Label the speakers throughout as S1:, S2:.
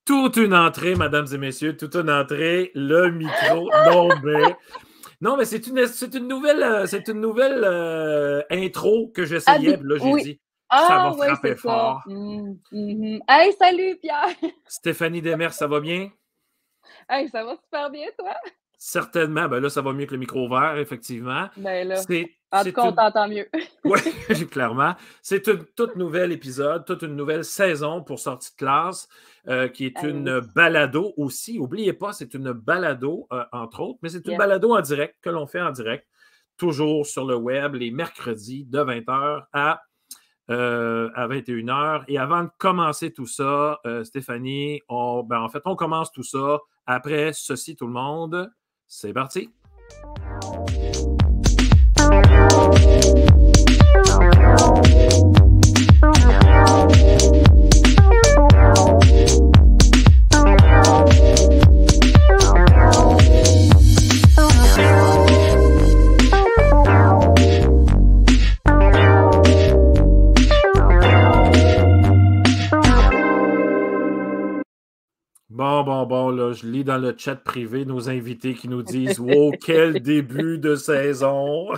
S1: Toute une entrée, mesdames et messieurs, toute une entrée, le micro. Non, mais c'est une nouvelle intro que j'essayais. Là, j'ai
S2: Oui.
S1: dit, ça va
S2: Ah oui,
S1: frapper
S2: c'est ça.
S1: fort.
S2: Hey, salut Pierre!
S1: Stéphanie Demers, ça va bien?
S2: Hey, ça va super bien, toi?
S1: Certainement. Ben là, ça va mieux que le micro ouvert, effectivement.
S2: Ben là,
S1: C'est
S2: en tout cas, on
S1: une...
S2: t'entend mieux.
S1: Oui, clairement. C'est un tout nouvel épisode, toute une nouvelle saison pour Sortie de classe, qui est une balado aussi. N'oubliez pas, c'est une balado, entre autres, mais c'est une balado en direct que l'on fait en direct, toujours sur le web, les mercredis de 20h à 21h. Et avant de commencer tout ça, Stéphanie, on commence tout ça après ceci, tout le monde. C'est parti! Bon, là, je lis dans le chat privé nos invités qui nous disent « Wow, quel début de saison! »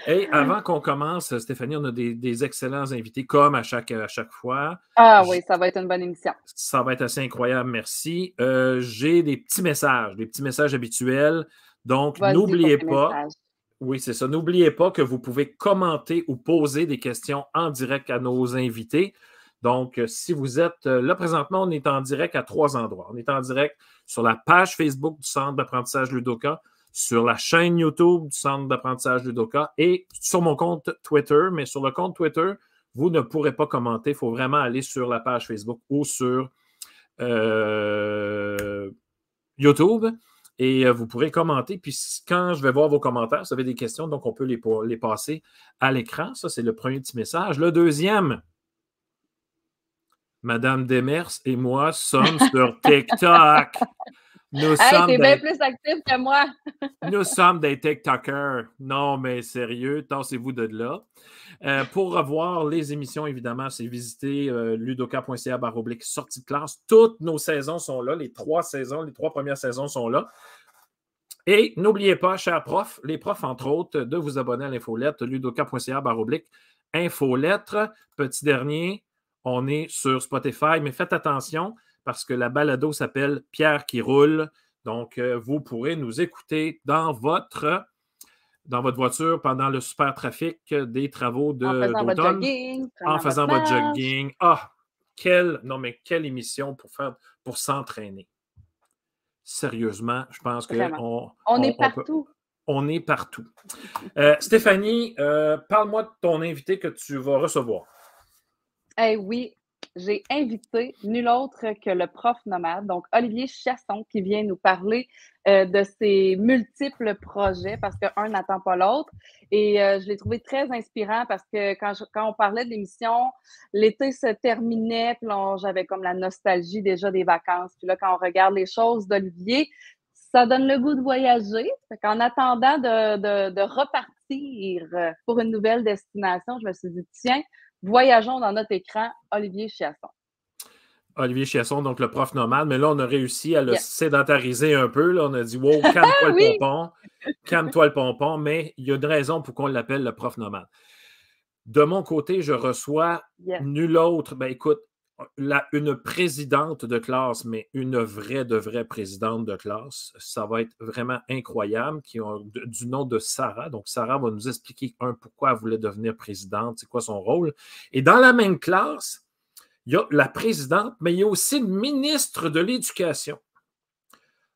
S1: Hey, avant qu'on commence, Stéphanie, on a des excellents invités, comme à chaque fois.
S2: Ah oui, ça va être une bonne émission.
S1: Ça va être assez incroyable, merci. J'ai des petits messages habituels. Donc, n'oubliez pas... Oui, c'est ça. N'oubliez pas que vous pouvez commenter ou poser des questions en direct à nos invités. Donc, si vous êtes là présentement, on est en direct à 3 endroits. On est en direct sur la page Facebook du Centre d'apprentissage Ludoka, sur la chaîne YouTube du Centre d'apprentissage Ludoka et sur mon compte Twitter. Mais sur le compte Twitter, vous ne pourrez pas commenter. Il faut vraiment aller sur la page Facebook ou sur YouTube. Et vous pourrez commenter. Puis quand je vais voir vos commentaires, vous avez des questions, donc on peut les passer à l'écran. Ça, c'est le premier petit message. Le deuxième, Madame Demers et moi sommes sur TikTok.
S2: T'es bien plus actif que moi.
S1: Nous sommes des TikTokers. Non, mais sérieux, tassez-vous de là. Pour revoir les émissions, évidemment, c'est visiter ludoka.ca/sortie de classe. Toutes nos saisons sont là. Les 3 premières saisons sont là. Et n'oubliez pas, chers profs, les profs, entre autres, de vous abonner à l'infolettre ludoka.ca/infolettre. Petit dernier, on est sur Spotify, mais faites attention parce que la balado s'appelle Pierre qui roule. Donc, vous pourrez nous écouter dans votre voiture pendant le super trafic des travaux d'automne. En faisant votre jogging. Ah, quelle émission pour s'entraîner. Sérieusement, je pense qu'on
S2: est partout.
S1: On est partout. Stéphanie, parle-moi de ton invité que tu vas recevoir.
S2: Oui, j'ai invité nul autre que le prof nomade, donc Olivier Chiasson, qui vient nous parler de ses multiples projets, parce qu'un n'attend pas l'autre. Et je l'ai trouvé très inspirant parce que quand on parlait de l'émission, l'été se terminait, puis j'avais comme la nostalgie déjà des vacances. Puis là, quand on regarde les choses d'Olivier, ça donne le goût de voyager. Fait qu'en attendant de repartir pour une nouvelle destination, je me suis dit, tiens, voyageons dans notre écran, Olivier Chiasson.
S1: Olivier Chiasson, donc le prof nomade, mais là, on a réussi à le sédentariser un peu. Là. On a dit, wow, calme-toi le pompon, calme-toi le pompon, mais il y a une raison pour qu'on l'appelle le prof nomade. De mon côté, je reçois nul autre, écoute, une présidente de classe, mais une vraie présidente de classe. Ça va être vraiment incroyable, du nom de Sarah. Donc, Sarah va nous expliquer pourquoi elle voulait devenir présidente, c'est quoi son rôle. Et dans la même classe, il y a la présidente, mais il y a aussi le ministre de l'Éducation.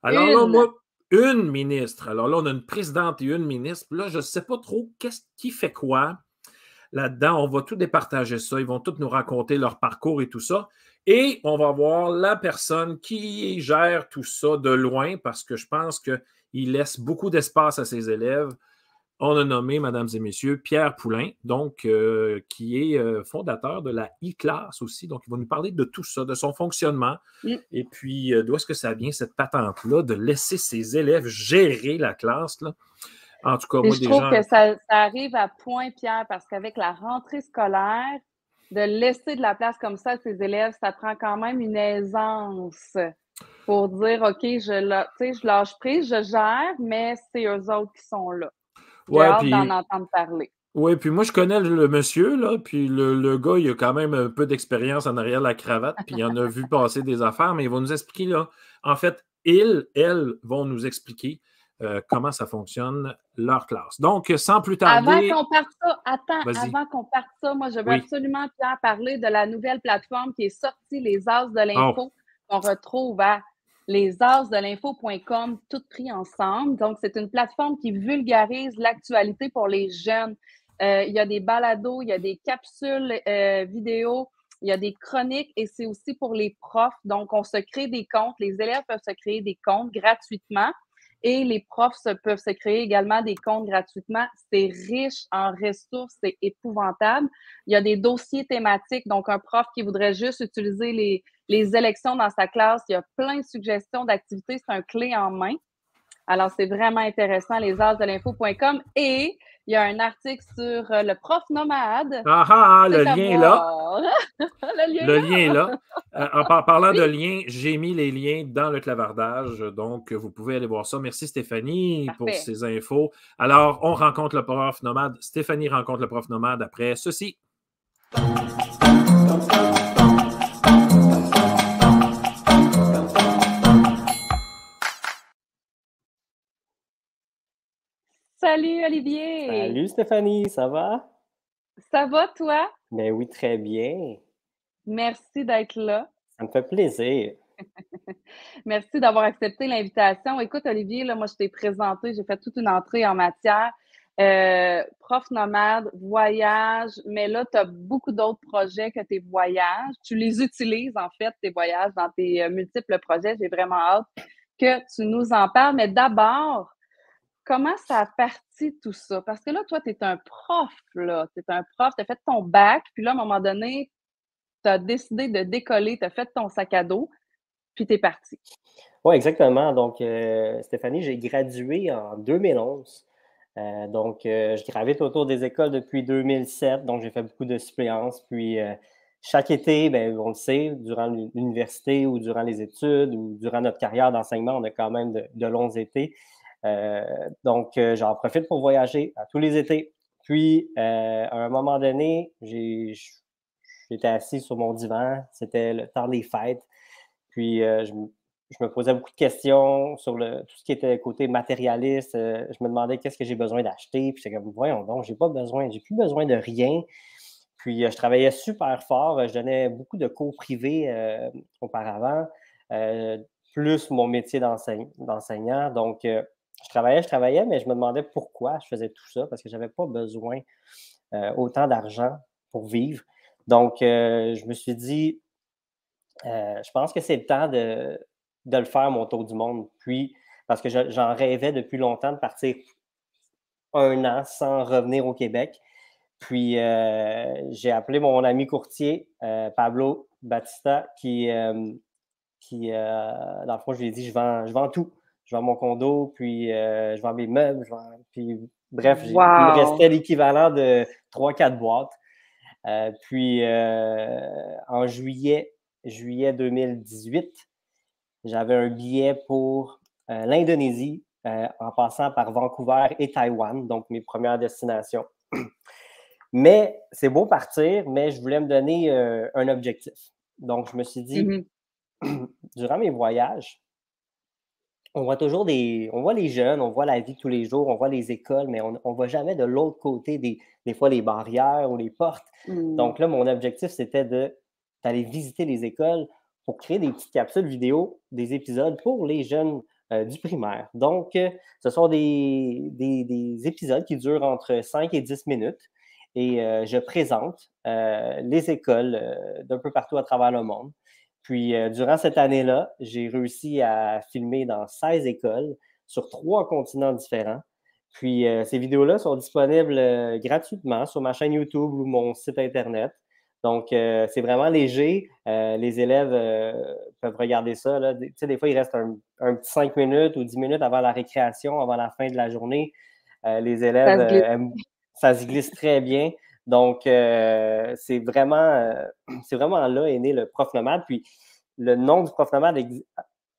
S1: Alors là, une ministre. Alors là, on a une présidente et une ministre. Là, je ne sais pas trop qui fait quoi là-dedans. On va tout départager ça. Ils vont tous nous raconter leur parcours et tout ça. Et on va voir la personne qui gère tout ça de loin parce que je pense qu'il laisse beaucoup d'espace à ses élèves. On a nommé, mesdames et messieurs, Pierre Poulain, donc, qui est fondateur de la e-classe aussi. Donc, il va nous parler de tout ça, de son fonctionnement. Et puis, d'où est-ce que ça vient, cette patente-là, de laisser ses élèves gérer la classe, là. En tout cas, moi,
S2: je trouve que ça arrive à point, Pierre, parce qu'avec la rentrée scolaire, de laisser de la place comme ça à ses élèves, ça prend quand même une aisance pour dire, OK, je lâche prise, je gère, mais c'est eux autres qui sont là. J'ai
S1: Ouais,
S2: hâte d'en
S1: puis
S2: entendre parler.
S1: oui, puis moi, je connais le monsieur, là, puis le gars, il a quand même un peu d'expérience en arrière de la cravate, puis il en a vu passer des affaires, mais il va nous expliquer, là, en fait, elles vont nous expliquer comment ça fonctionne, leur classe. Donc, sans plus
S2: Avant
S1: tarder,
S2: qu'on parte ça, attends,
S1: vas-y.
S2: avant qu'on parte ça, moi, je veux
S1: Oui.
S2: absolument, Pierre, parler de la nouvelle plateforme qui est sortie, les As de
S1: Oh,
S2: l'info, qu'on retrouve à lesasdelinfo.com, tout pris ensemble. Donc, c'est une plateforme qui vulgarise l'actualité pour les jeunes. Il y a des balados, il y a des capsules vidéo, il y a des chroniques et c'est aussi pour les profs. Donc, on se crée des comptes. Les élèves peuvent se créer des comptes gratuitement. Et les profs peuvent se créer également des comptes gratuitement. C'est riche en ressources, c'est épouvantable. Il y a des dossiers thématiques, donc un prof qui voudrait juste utiliser les élections dans sa classe, il y a plein de suggestions d'activités, c'est un clé en main. Alors, c'est vraiment intéressant, lesasdelinfo.com. Et il y a un article sur le prof nomade.
S1: ah, ah, ah, le
S2: C'est à
S1: lien est là.
S2: voir. Le lien
S1: Le
S2: est
S1: lien est
S2: là.
S1: là. Parlant
S2: Oui,
S1: de liens, j'ai mis les liens dans le clavardage, donc vous pouvez aller voir ça. Merci Stéphanie pour
S2: parfait.
S1: ces infos. Alors, on rencontre le prof nomade. Stéphanie rencontre le prof nomade après ceci.
S2: Salut Olivier.
S3: Salut Stéphanie, ça va?
S2: Ça va toi?
S3: Ben oui, très bien.
S2: Merci d'être là.
S3: Ça me fait plaisir.
S2: Merci d'avoir accepté l'invitation. Écoute, Olivier, là, moi, je t'ai présenté, j'ai fait toute une entrée en matière. Prof nomade, voyage, mais là, tu as beaucoup d'autres projets que tes voyages. Tu les utilises, en fait, tes voyages, dans tes multiples projets. J'ai vraiment hâte que tu nous en parles. Mais d'abord, comment ça a parti tout ça? Parce que là, toi, tu es un prof, là. Tu es un prof, tu as fait ton bac, puis là, à un moment donné, tu as décidé de décoller, tu as fait ton sac à dos, puis tu es parti.
S3: Oui, exactement. Donc, Stéphanie, j'ai gradué en 2011. Je gravite autour des écoles depuis 2007. Donc, j'ai fait beaucoup de suppléances. Puis, chaque été, ben, on le sait, durant l'université ou durant les études ou durant notre carrière d'enseignement, on a quand même de longs étés. J'en profite pour voyager à tous les étés. Puis, à un moment donné, j'étais assis sur mon divan. C'était le temps des fêtes. Puis, je me posais beaucoup de questions sur tout ce qui était côté matérialiste. Je me demandais qu'est-ce que j'ai besoin d'acheter. Puis, j'étais comme, voyons donc, j'ai plus besoin de rien. Puis, je travaillais super fort. Je donnais beaucoup de cours privés auparavant, plus mon métier d'enseignant. Donc, je travaillais, mais je me demandais pourquoi je faisais tout ça parce que je n'avais pas besoin autant d'argent pour vivre. Donc, je me suis dit, je pense que c'est le temps de le faire, mon tour du monde. Puis, parce que j'en rêvais depuis longtemps de partir 1 an sans revenir au Québec. Puis, j'ai appelé mon ami courtier, Pablo Batista, dans le fond, je lui ai dit, je vends tout. Je vends mon condo, puis je vends mes meubles. Puis, bref, il me
S2: Wow!
S3: restait l'équivalent de 3-4 boîtes. En juillet 2018, j'avais un billet pour l'Indonésie en passant par Vancouver et Taïwan, donc mes premières destinations. Mais c'est beau partir, mais je voulais me donner un objectif. Donc, je me suis dit, durant mes voyages, on voit les jeunes, on voit la vie de tous les jours, on voit les écoles, mais on ne voit jamais de l'autre côté des fois les barrières ou les portes. Donc là, mon objectif, c'était d'aller visiter les écoles pour créer des petites capsules vidéo, des épisodes pour les jeunes du primaire. Donc, ce sont des épisodes qui durent entre 5 et 10 minutes et je présente les écoles d'un peu partout à travers le monde. Puis, durant cette année-là, j'ai réussi à filmer dans 16 écoles sur 3 continents différents. Puis, ces vidéos-là sont disponibles gratuitement sur ma chaîne YouTube ou mon site Internet. Donc, c'est vraiment léger. Les élèves peuvent regarder ça. Là. Tu sais, des fois, il reste un petit 5 minutes ou 10 minutes avant la récréation, avant la fin de la journée. Les élèves, ça se glisse très bien. Donc, c'est vraiment là est né le Prof Nomade. Puis, le nom du Prof Nomade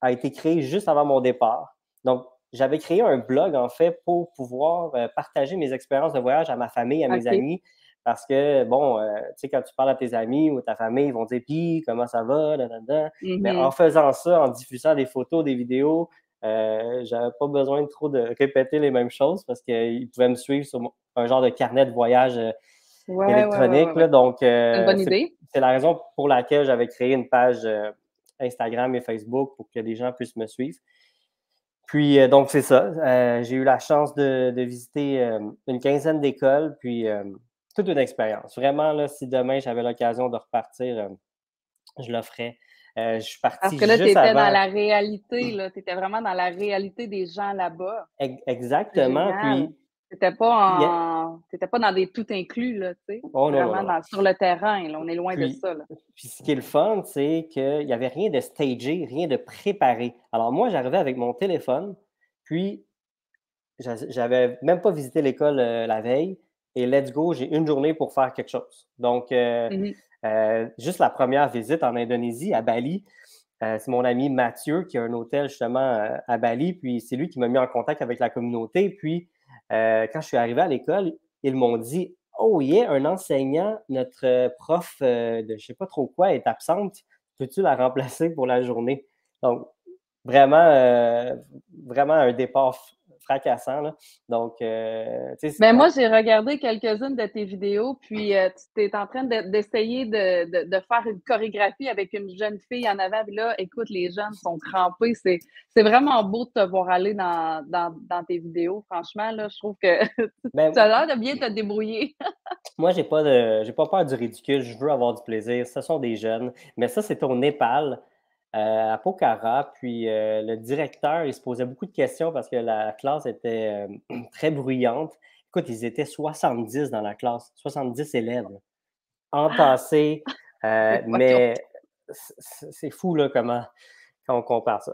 S3: a été créé juste avant mon départ. Donc, j'avais créé un blog, en fait, pour pouvoir partager mes expériences de voyage à ma famille, à mes amis. Parce que, bon, tu sais, quand tu parles à tes amis ou à ta famille, ils vont dire « Puis, comment ça va? » Mais en faisant ça, en diffusant des photos, des vidéos, j'avais pas besoin de trop de répéter les mêmes choses parce qu'ils pouvaient me suivre sur un genre de carnet de voyage électronique. Là. Donc,
S2: une bonne idée.
S3: C'est la raison pour laquelle j'avais créé une page Instagram et Facebook pour que les gens puissent me suivre. Puis, donc, c'est ça. J'ai eu la chance de visiter une quinzaine d'écoles, puis toute une expérience. Vraiment, là, si demain j'avais l'occasion de repartir, je le ferais. Je suis parti
S2: parce que là, tu
S3: juste
S2: étais
S3: avant.
S2: dans la réalité, là. Tu étais vraiment dans la réalité des gens là-bas.
S3: Exactement. Puis,
S2: tu n'étais pas dans des tout inclus, là, tu sais.
S3: Oh,
S2: vraiment
S3: non.
S2: sur le terrain, là. On est loin de ça, là.
S3: Puis, ce qui est le fun, c'est qu'il n'y avait rien de stagé, rien de préparé. Alors, moi, j'arrivais avec mon téléphone, puis j'avais même pas visité l'école la veille, et let's go, j'ai une journée pour faire quelque chose. Donc, juste la première visite en Indonésie, à Bali, c'est mon ami Mathieu qui a un hôtel justement à Bali, puis c'est lui qui m'a mis en contact avec la communauté. Puis, quand je suis arrivé à l'école, ils m'ont dit « Oh yeah, un enseignant, notre prof de je ne sais pas trop quoi est absente, peux-tu la remplacer pour la journée? » Donc, vraiment un départ fracassant. Là. Donc,
S2: moi, j'ai regardé quelques-unes de tes vidéos, puis tu es en train d'essayer de faire une chorégraphie avec une jeune fille en avant. Puis là, écoute, les jeunes sont crampés. C'est vraiment beau de te voir aller dans tes vidéos. Franchement, là, je trouve que tu as l'air de bien te débrouiller.
S3: Moi, j'ai pas peur du ridicule. Je veux avoir du plaisir. Ce sont des jeunes. Mais ça, c'est au Népal. À Pokhara, puis le directeur, il se posait beaucoup de questions parce que la classe était très bruyante. Écoute, ils étaient 70 dans la classe, 70 élèves, entassés, mais c'est fou là, quand on compare ça.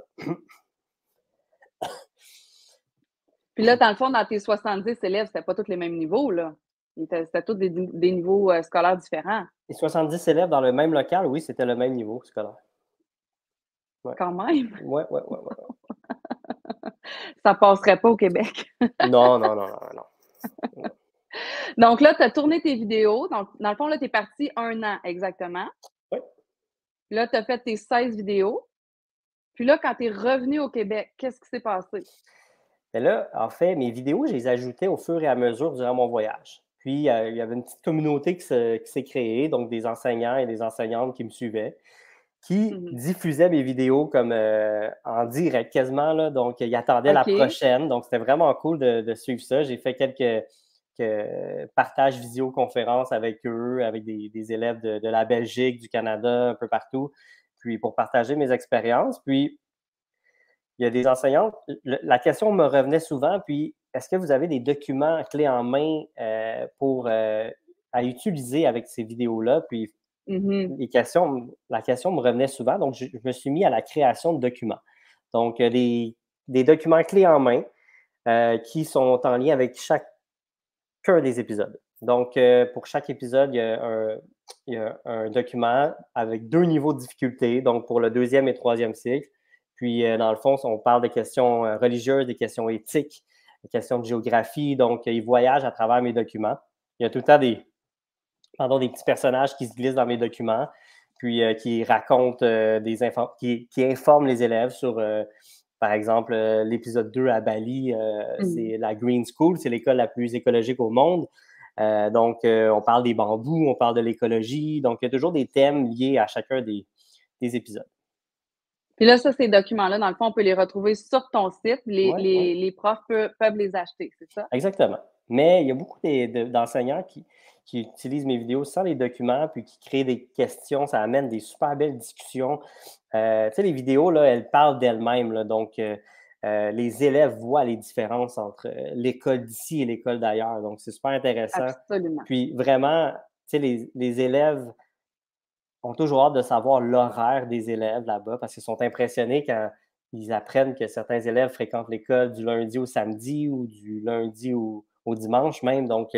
S2: Puis là, dans le fond, dans tes 70 élèves, c'était pas tous les mêmes niveaux, là. C'était tous des niveaux scolaires différents.
S3: Les 70 élèves dans le même local, oui, c'était le même niveau scolaire.
S2: Ouais. Quand même.
S3: Ouais.
S2: Ça passerait pas au Québec.
S3: Non.
S2: Donc là, tu as tourné tes vidéos. Donc, dans le fond, là, tu es parti 1 an exactement.
S3: Oui.
S2: Là, tu as fait tes 16 vidéos. Puis là, quand tu es revenu au Québec, qu'est-ce qui s'est passé?
S3: Et là, en fait, mes vidéos, je les ajoutais au fur et à mesure durant mon voyage. Puis, il y avait une petite communauté qui s'est créée, donc des enseignants et des enseignantes qui me suivaient, qui diffusaient mes vidéos comme en direct quasiment. Là, donc, ils attendaient la prochaine. Donc, c'était vraiment cool de suivre ça. J'ai fait quelques partages visioconférences avec eux, avec des élèves de la Belgique, du Canada, un peu partout, puis pour partager mes expériences. Puis, il y a des enseignantes, la question me revenait souvent, puis est-ce que vous avez des documents clés en main à utiliser avec ces vidéos-là? Puis la question me revenait souvent, donc je me suis mis à la création de documents. Donc, des documents clés en main qui sont en lien avec chacun des épisodes. Donc, pour chaque épisode, il y a un document avec 2 niveaux de difficulté, donc pour le 2e et 3e cycle. Puis, dans le fond, on parle de questions religieuses, des questions éthiques, des questions de géographie. Donc, ils voyagent à travers mes documents. Il y a tout le temps des petits personnages qui se glissent dans mes documents, puis qui racontent qui informent les élèves sur, par exemple, l'épisode 2 à Bali, c'est la Green School, c'est l'école la plus écologique au monde. Donc, on parle des bambous, on parle de l'écologie. Donc, il y a toujours des thèmes liés à chacun des épisodes.
S2: Puis là, ces documents-là, dans le fond, on peut les retrouver sur ton site. Les profs peuvent les acheter, c'est ça?
S3: Exactement. Mais il y a beaucoup d'enseignants qui utilisent mes vidéos sans les documents, puis qui créent des questions. Ça amène des super belles discussions. Tu sais, les vidéos, là, elles parlent d'elles-mêmes. Là, donc, les élèves voient les différences entre l'école d'ici et l'école d'ailleurs. Donc, c'est super intéressant.
S2: Absolument.
S3: Puis, vraiment, tu sais, les élèves ont toujours hâte de savoir l'horaire des élèves là-bas parce qu'ils sont impressionnés quand ils apprennent que certains élèves fréquentent l'école du lundi au samedi ou du lundi au dimanche même. Donc,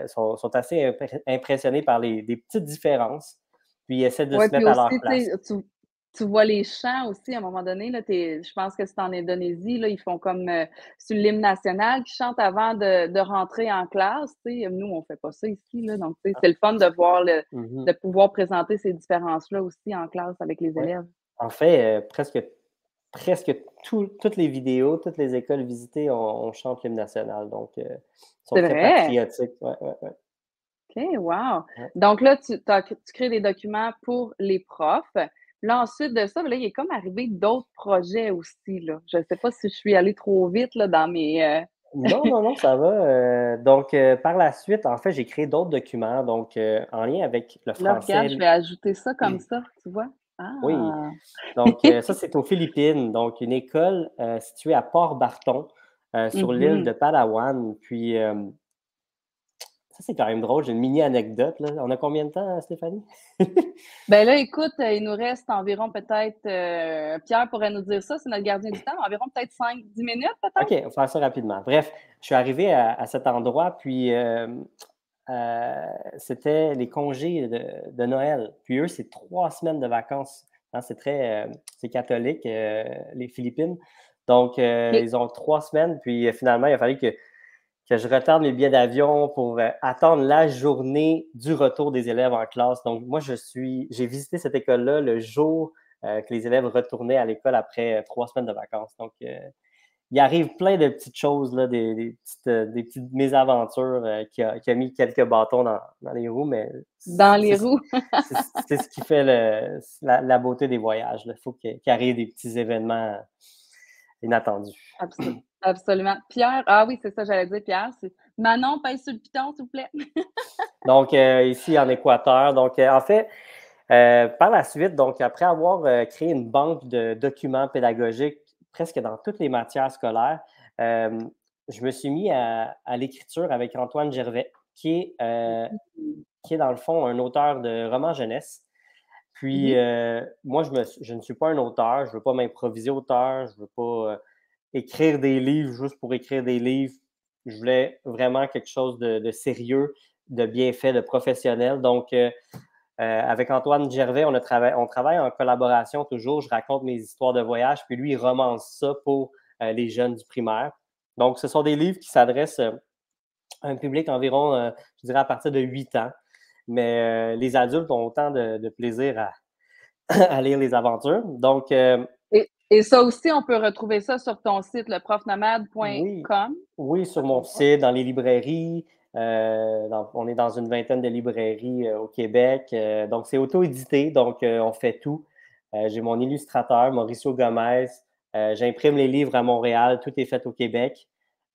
S3: sont assez impressionnés par des petites différences, puis ils essaient de
S2: Ouais,
S3: se
S2: puis
S3: mettre à
S2: aussi,
S3: leur place.
S2: tu vois les chants aussi à un moment donné, là, je pense que c'est en Indonésie, là, ils font comme, sur l'hymne national qu'ils chantent avant de rentrer en classe, tu sais. Nous, on fait pas ça ici, là, donc tu sais, c'est le fun de voir
S3: Mhm.
S2: de pouvoir présenter ces différences-là aussi en classe avec les
S3: Ouais.
S2: élèves.
S3: En fait, presque toutes les vidéos, toutes les écoles visitées, on chante l'hymne national. Donc, ils sont
S2: C'est
S3: très
S2: vrai?
S3: patriotiques. Ouais, ouais, ouais.
S2: OK, wow!
S3: Ouais.
S2: Donc là, tu crées des documents pour les profs. Là, ensuite de ça, ben là, il est comme arrivé d'autres projets aussi, là. Je ne sais pas si je suis allée trop vite, là, dans mes,
S3: Non, non, non, ça va. Donc, par la suite, en fait, j'ai créé d'autres documents, donc en lien avec le
S2: là, regarde, je
S3: français.
S2: vais ajouter ça comme ça, tu vois?
S3: Oui,
S2: Ah!
S3: donc ça, c'est aux Philippines, donc une école située à Port-Barton, sur l'île
S2: Mmh.
S3: de Palawan. Puis, ça, c'est quand même drôle, j'ai une mini anecdote, là. On a combien de temps, Stéphanie?
S2: Ben là, écoute, il nous reste environ peut-être, Pierre pourrait nous dire ça, c'est notre gardien du temps, environ peut-être 5-10 minutes,
S3: OK,
S2: peut-être?
S3: on va faire ça rapidement. Bref, je suis arrivé à cet endroit, puis c'était les congés de Noël. Puis eux, c'est 3 semaines de vacances. Hein, c'est catholique, les Philippines. Donc,
S2: OK.
S3: ils ont 3 semaines, puis finalement, il a fallu que je retarde mes billets d'avion pour attendre la journée du retour des élèves en classe. Donc, moi, j'ai visité cette école-là le jour que les élèves retournaient à l'école après 3 semaines de vacances. Donc, il arrive plein de petites choses, là, des petites mésaventures qui a mis quelques bâtons dans les roues, mais
S2: Dans les roues.
S3: c'est ce qui fait la beauté des voyages. Il faut qu'il arrive des petits événements inattendus.
S2: Absolument. Pierre, ah oui, c'est ça, j'allais dire Pierre, c'est Manon, pèse sur le piton, s'il vous plaît.
S3: Donc, ici en Équateur. Donc, en fait, par la suite, donc, après avoir créé une banque de documents pédagogiques presque dans toutes les matières scolaires, euh, je me suis mis à l'écriture avec Antoine Gervais, qui est dans le fond un auteur de romans jeunesse. Puis,
S2: Mhm.
S3: moi, je ne suis pas un auteur, je ne veux pas m'improviser auteur, je ne veux pas écrire des livres juste pour écrire des livres. Je voulais vraiment quelque chose de sérieux, de bien fait, de professionnel. Donc, avec Antoine Gervais, on travaille en collaboration toujours. Je raconte mes histoires de voyage, puis lui, il romance ça pour les jeunes du primaire. Donc, ce sont des livres qui s'adressent à un public environ, je dirais, à partir de 8 ans. Mais les adultes ont autant de plaisir à lire les aventures. Donc,
S2: Et ça aussi, on peut retrouver ça sur ton site,
S3: oui,
S2: leprofnomade.com.
S3: oui,
S2: Je
S3: sur
S2: me
S3: mon
S2: trompe pas?
S3: site, dans les librairies. On est dans une vingtaine de librairies au Québec. Donc, c'est auto-édité, donc on fait tout. J'ai mon illustrateur, Mauricio Gomez. J'imprime les livres à Montréal. Tout est fait au Québec.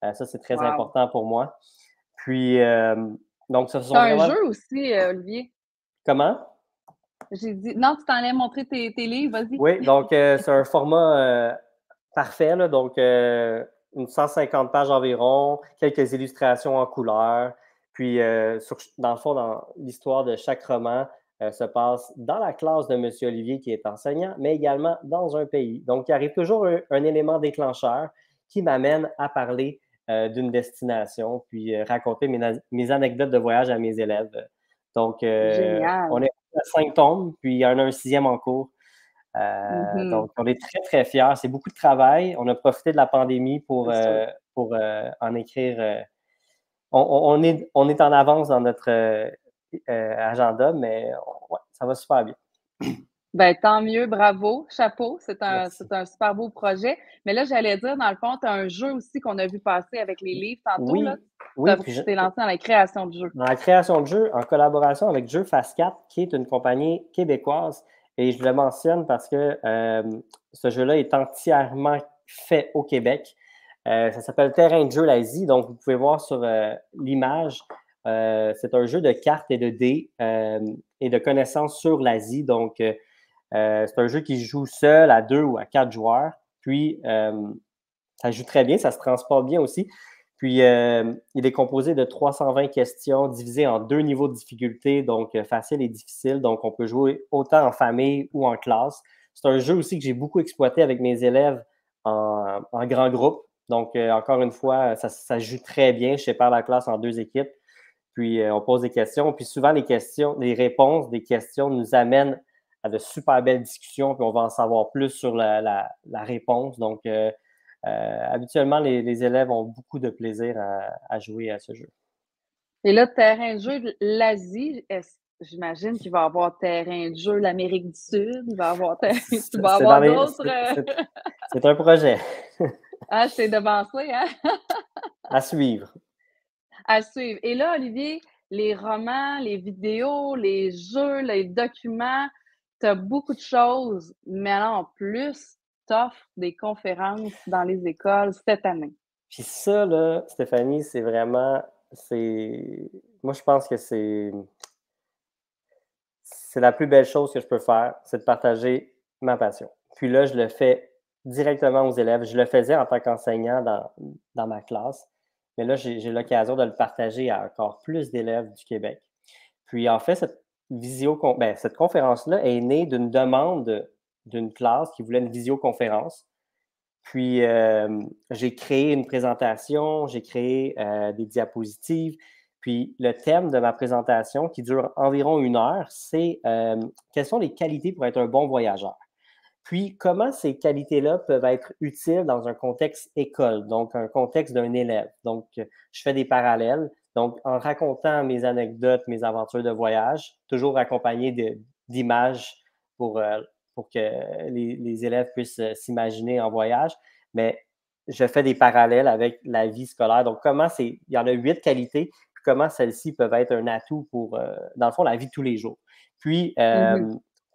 S3: Ça, c'est très
S2: Wow.
S3: important pour moi. Puis, donc, ce
S2: Tu as
S3: sont
S2: un
S3: vraiment...
S2: jeu aussi, Olivier.
S3: Comment?
S2: J'ai dit, non, tu t'en allais montrer tes livres, vas-y.
S3: Oui, donc c'est un format parfait, là, donc une 150 pages environ, quelques illustrations en couleur. Puis, dans le fond, dans l'histoire de chaque roman, se passe dans la classe de M. Olivier qui est enseignant, mais également dans un pays. Donc, il arrive toujours un élément déclencheur qui m'amène à parler d'une destination, puis raconter mes anecdotes de voyage à mes élèves. Donc, on
S2: Génial.
S3: est à 5 tomes, puis il y en a un 6e en cours.
S2: Mhm.
S3: Donc, on est très, très fiers. C'est beaucoup de travail. On a profité de la pandémie
S2: C'est sûr.
S3: pour en écrire. On est en avance dans notre agenda, mais ouais, ça va super bien.
S2: Ben, tant mieux, bravo, chapeau,
S3: Merci.
S2: c'est un super beau projet. Mais là, j'allais dire, dans le fond, tu as un jeu aussi qu'on a vu passer avec les livres tantôt, là.
S3: Oui, oui. Puis
S2: Tu t'es lancé dans la création de jeux.
S3: dans la création de jeux, en collaboration avec Jeux Fast 4, qui est une compagnie québécoise, et je le mentionne parce que ce jeu-là est entièrement fait au Québec. Ça s'appelle Terrain de jeu l'Asie. Donc, vous pouvez voir sur l'image, c'est un jeu de cartes et de dés et de connaissances sur l'Asie. Donc, c'est un jeu qui se joue seul, à 2 ou à 4 joueurs. Puis, ça joue très bien, ça se transporte bien aussi. Puis, il est composé de 320 questions divisées en 2 niveaux de difficulté, donc facile et difficile. Donc, on peut jouer autant en famille ou en classe. C'est un jeu aussi que j'ai beaucoup exploité avec mes élèves en grand groupe. Donc, encore une fois, ça joue très bien. Je sépare la classe en 2 équipes. Puis on pose des questions. Puis souvent, les réponses des questions nous amènent à de super belles discussions. Puis on va en savoir plus sur la réponse. Donc, habituellement, les élèves ont beaucoup de plaisir à jouer à ce jeu.
S2: Et là, terrain de jeu, l'Asie, j'imagine qu'il va y avoir terrain de jeu l'Amérique du Sud, il va y avoir tu vas avoir d'autres.
S3: C'est un projet.
S2: Ah, c'est devancé, hein?
S3: À suivre.
S2: À suivre. Et là, Olivier, les romans, les vidéos, les jeux, les documents, tu as beaucoup de choses, mais alors en plus, tu offres des conférences dans les écoles cette année.
S3: Puis ça, là, Stéphanie, c'est vraiment, moi, je pense que c'est la plus belle chose que je peux faire, c'est de partager ma passion. Puis là, je le fais directement aux élèves. Je le faisais en tant qu'enseignant dans ma classe, mais là, j'ai l'occasion de le partager à encore plus d'élèves du Québec. Puis en fait, cette conférence-là est née d'une demande d'une classe qui voulait une visioconférence. Puis j'ai créé une présentation, j'ai créé des diapositives. Puis le thème de ma présentation, qui dure environ 1 heure, c'est quelles sont les qualités pour être un bon voyageur. Puis comment ces qualités-là peuvent être utiles dans un contexte école, donc un contexte d'un élève. Donc, je fais des parallèles. Donc, en racontant mes anecdotes, mes aventures de voyage, toujours accompagné d'images pour que les élèves puissent s'imaginer en voyage. Mais je fais des parallèles avec la vie scolaire. Donc, il y en a 8 qualités, puis comment celles-ci peuvent être un atout pour, dans le fond, la vie de tous les jours. Puis,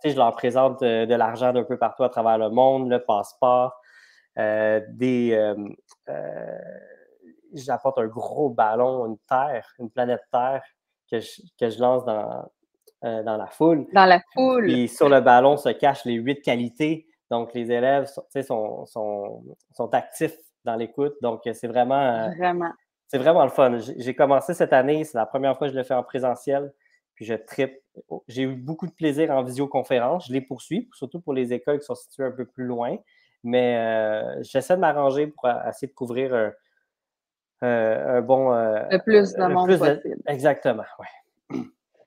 S3: je leur présente de l'argent d'un peu partout à travers le monde, le passeport, j'apporte un gros ballon, une planète Terre que je lance dans la foule.
S2: Dans la foule.
S3: Puis sur le ballon se cachent les 8 qualités. Donc, les élèves sont actifs dans l'écoute. Donc, c'est vraiment le fun. J'ai commencé cette année. C'est la première fois que je le fais en présentiel. Puis je trippe. J'ai eu beaucoup de plaisir en visioconférence. Je les poursuis, surtout pour les écoles qui sont situées un peu plus loin. Mais j'essaie de m'arranger pour essayer de couvrir un bon...
S2: le plus de monde possible.
S3: Exactement, oui.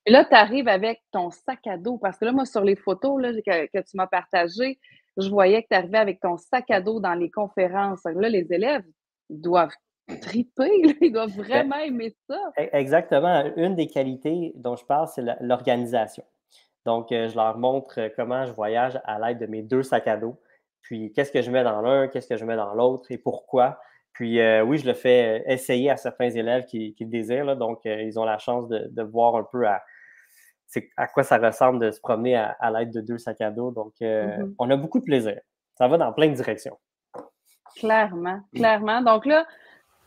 S2: Et là, tu arrives avec ton sac à dos, parce que là, moi, sur les photos là, que tu m'as partagées, je voyais que tu arrivais avec ton sac à dos dans les conférences. Là, les élèves doivent triper, là, ils doivent vraiment aimer ça.
S3: Exactement. Une des qualités dont je parle, c'est l'organisation. Donc, je leur montre comment je voyage à l'aide de mes 2 sacs à dos. Puis, qu'est-ce que je mets dans l'un, qu'est-ce que je mets dans l'autre et pourquoi. Puis, oui, je le fais essayer à certains élèves qui le désirent. Là. Donc, ils ont la chance de voir un peu à quoi ça ressemble de se promener à l'aide de 2 sacs à dos. Donc, on a beaucoup de plaisir. Ça va dans plein de directions.
S2: Clairement, clairement. Donc là,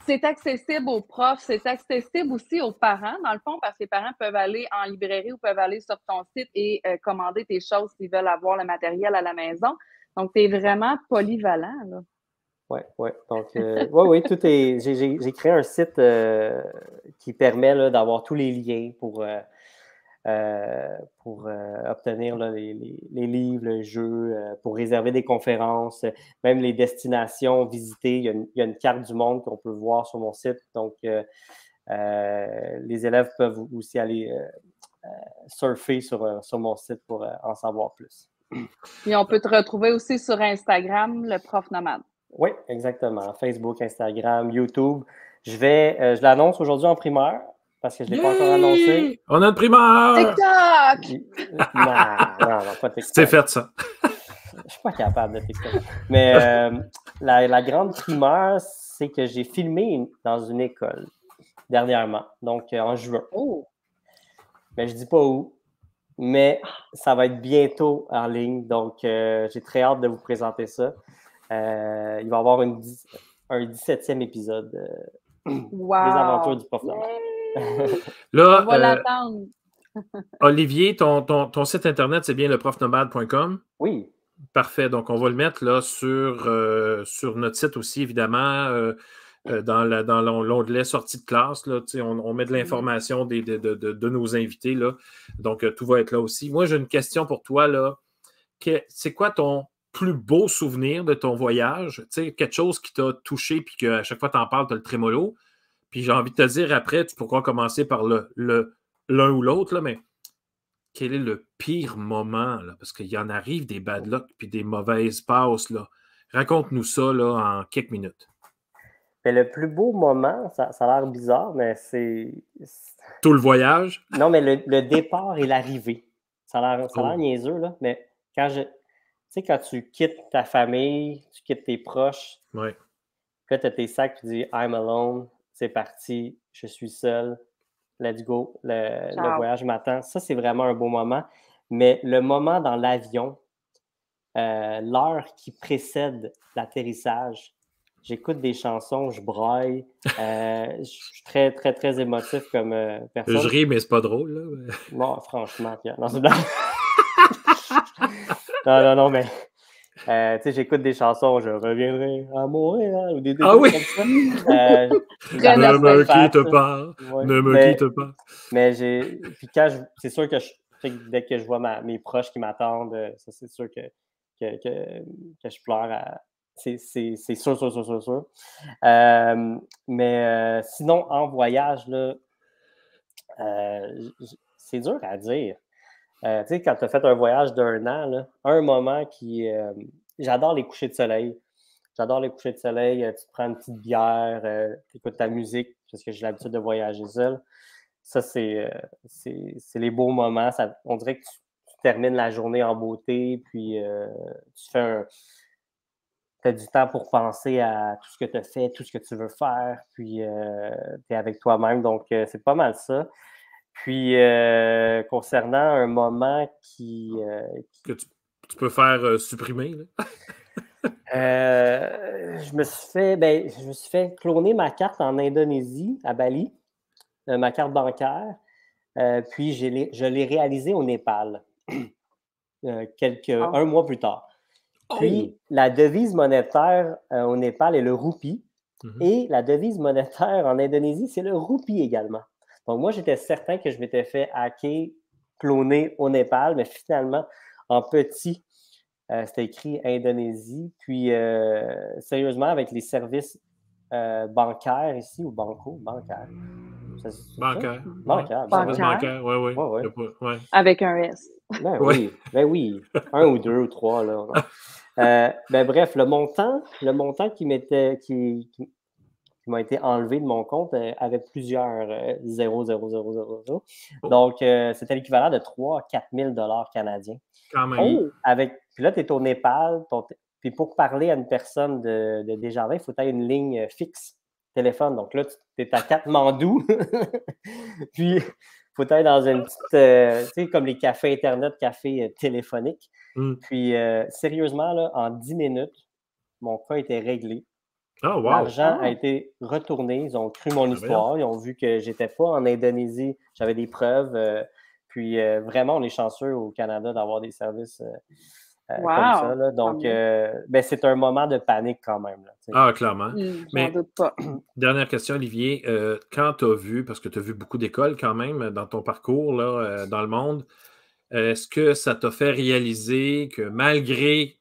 S2: c'est accessible aux profs, c'est accessible aussi aux parents, dans le fond, parce que les parents peuvent aller en librairie ou peuvent aller sur ton site et commander tes choses s'ils veulent avoir le matériel à la maison. Donc, tu es vraiment polyvalent, là.
S3: Oui. Donc, oui, tout est. J'ai créé un site qui permet là, d'avoir tous les liens pour obtenir là, les livres, les jeux, pour réserver des conférences, même les destinations visitées. Il y a une carte du monde qu'on peut voir sur mon site. Donc, les élèves peuvent aussi aller surfer sur mon site pour en savoir plus.
S2: Et on peut te retrouver aussi sur Instagram, le Prof Nomade.
S3: Oui, exactement. Facebook, Instagram, YouTube. Je l'annonce aujourd'hui en primeur parce que je ne l'ai pas encore annoncé.
S1: On a une primeur!
S2: TikTok!
S3: Non, pas TikTok.
S1: C'est fait, ça.
S3: Je ne suis pas capable de TikTok. Mais la grande primeur, c'est que j'ai filmé dans une école dernièrement, donc en juin.
S2: Oh!
S3: Mais je ne dis pas où. Mais ça va être bientôt en ligne, donc j'ai très hâte de vous présenter ça. Il va y avoir un 17e épisode
S2: Wow.
S3: des aventures du Prof Nomade.
S1: Là,
S2: on va l'attendre.
S1: Olivier, ton site internet, c'est bien leprofnomade.com?
S3: Oui.
S1: Parfait. Donc, on va le mettre là sur notre site aussi, évidemment, dans l'onglet sortie de classe. Là, on met de l'information de nos invités. Là. Donc, tout va être là aussi. Moi, j'ai une question pour toi. Là. C'est quoi ton plus beau souvenir de ton voyage? Quelque chose qui t'a touché puis qu'à chaque fois que tu en parles, tu as le trémolo. Puis j'ai envie de te dire, après, tu pourras commencer par l'un ou l'autre, là, mais quel est le pire moment? Là? Parce qu'il y en arrive des bad luck puis des mauvaises passes. Là. Raconte-nous ça là, en quelques minutes.
S3: Mais le plus beau moment, ça a l'air bizarre, mais c'est...
S1: Tout le voyage?
S3: Non, mais le départ et l'arrivée. Ça a l'air niaiseux, là, mais quand quand tu quittes ta famille, tu quittes tes proches,
S1: ouais.
S3: puis là, tu as tes sacs, tu dis « I'm alone, c'est parti, je suis seul, let's go, le voyage m'attend ». Ça, c'est vraiment un beau moment. Mais le moment dans l'avion, l'heure qui précède l'atterrissage, j'écoute des chansons, je braille, je suis très, très, très émotif comme personne.
S1: Je ris, mais c'est pas drôle. Là.
S3: Non, franchement, Pierre. Non, c'est non, mais j'écoute des chansons, je reviendrai à Montréal ou des
S1: oui?
S3: comme ça.
S1: Ne me quitte pas. Ouais. Ne me quitte pas.
S3: Mais puis c'est sûr que dès que je vois mes proches qui m'attendent, ça c'est sûr que je pleure. C'est sûr. Mais sinon, en voyage, là, c'est dur à dire. Quand tu as fait un voyage d'1 an, là, un moment qui... j'adore les couchers de soleil. J'adore les couchers de soleil. Tu te prends une petite bière, tu écoutes ta musique, parce que j'ai l'habitude de voyager seul. Ça, c'est les beaux moments. On dirait que tu termines la journée en beauté, puis tu as du temps pour penser à tout ce que tu as fait, tout ce que tu veux faire, puis tu es avec toi-même. Donc, c'est pas mal ça. Puis, concernant un moment
S1: que tu peux faire supprimer, là.
S3: je me suis fait cloner ma carte en Indonésie, à Bali, ma carte bancaire. Puis, je l'ai réalisée au Népal, un mois plus tard. Puis, la devise monétaire au Népal est le roupie. Et la devise monétaire en Indonésie, c'est le roupie également. Donc, moi, j'étais certain que je m'étais fait hacker, cloner au Népal, mais finalement, en petit, c'était écrit Indonésie. Puis, sérieusement, avec les services bancaires ici, ou bancaire.
S1: Bancaire.
S2: Bancaire,
S1: oui.
S2: Avec un S.
S3: Ben oui. 1 ou 2 ou 3, là. Bref, le montant qui m'a été enlevé de mon compte avait plusieurs 0. Donc, c'était l'équivalent de 3 000 à 4 000 $ canadiens.
S1: Quand même.
S3: Puis là, tu es au Népal. Puis pour parler à une personne de Desjardins, il faut que tu aies une ligne fixe téléphone. Donc là, tu es à Katmandou. Puis, il faut être dans une petite, tu sais, comme les cafés Internet, cafés téléphoniques. Puis, sérieusement, là, en 10 minutes, mon cas était réglé.
S1: Oh, wow.
S3: L'argent a été retourné. Ils ont cru mon histoire. Ils ont vu que j'étais pas en Indonésie. J'avais des preuves. Puis, vraiment, on est chanceux au Canada d'avoir des services comme ça. Là. Donc, c'est un moment de panique quand même. Là,
S1: clairement.
S2: J'en doute pas.
S1: Dernière question, Olivier. Quand tu as vu, parce que tu as vu beaucoup d'écoles quand même dans ton parcours là, dans le monde, est-ce que ça t'a fait réaliser que malgré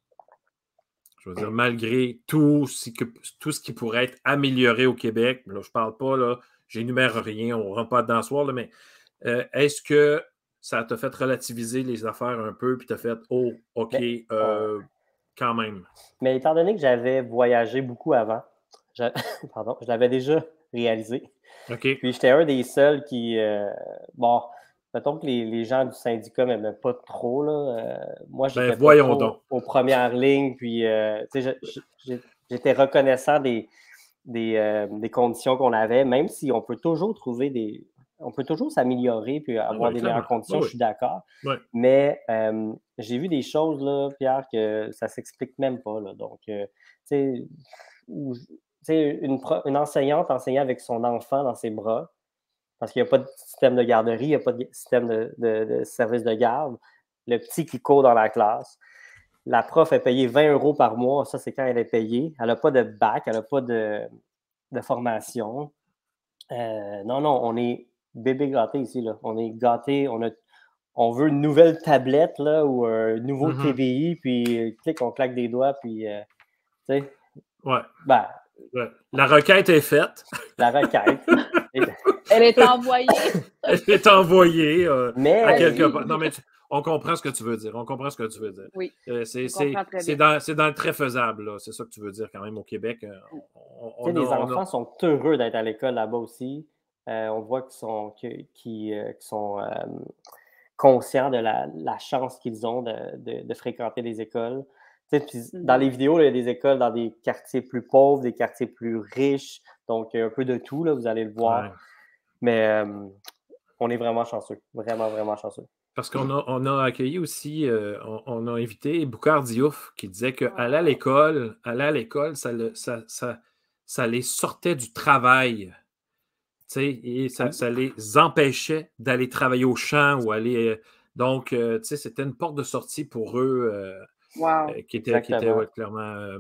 S1: tout ce qui pourrait être amélioré au Québec, là, je ne parle pas, là, j'énumère rien, on ne rentre pas dedans ce soir, là, mais est-ce que ça t'a fait relativiser les affaires un peu, puis t'as fait « Oh, OK, quand même ».
S3: Mais étant donné que j'avais voyagé beaucoup avant, je l'avais déjà réalisé.
S1: Okay.
S3: Puis j'étais un des seuls qui... mettons que les gens du syndicat ne m'aimaient pas trop. Là. Moi, j'étais pas trop aux premières lignes. Puis j'étais reconnaissant des conditions qu'on avait, même si on peut toujours trouver on peut toujours s'améliorer puis avoir des meilleures conditions, je suis d'accord.
S1: Ouais.
S3: Mais j'ai vu des choses, là, Pierre, que ça ne s'explique même pas. Là. Donc, une enseignante enseignait avec son enfant dans ses bras, parce qu'il n'y a pas de système de garderie, il n'y a pas de système de service de garde. Le petit qui court dans la classe. La prof est payée 20 € par mois. Ça, c'est quand elle est payée. Elle n'a pas de bac, elle n'a pas de formation. Non, on est bébé gâté ici. Là. On est gâté. On veut une nouvelle tablette là, ou un nouveau TVI, puis clic, on claque des doigts, puis tu sais.
S1: Ouais. La requête est faite.
S3: La requête.
S2: Elle est envoyée.
S1: Elle est envoyée
S3: Mais,
S1: à quelque part. Non, mais on comprend ce que tu veux dire. On comprend ce que tu veux dire.
S2: Oui.
S1: C'est dans le très faisable. C'est ça que tu veux dire quand même au Québec.
S3: Les enfants sont heureux d'être à l'école là-bas aussi. On voit qu'ils sont conscients de la chance qu'ils ont de fréquenter les écoles. Dans les vidéos, là, il y a des écoles dans des quartiers plus pauvres, des quartiers plus riches. Donc, un peu de tout, là, vous allez le voir. Ouais. Mais on est vraiment chanceux. Vraiment, vraiment chanceux.
S1: Parce qu'on a accueilli aussi, on a invité Boukhar Diouf qui disait qu'aller à l'école, ça les sortait du travail. Et ça les empêchait d'aller travailler au champ ou aller. Donc, c'était une porte de sortie pour eux qui était clairement.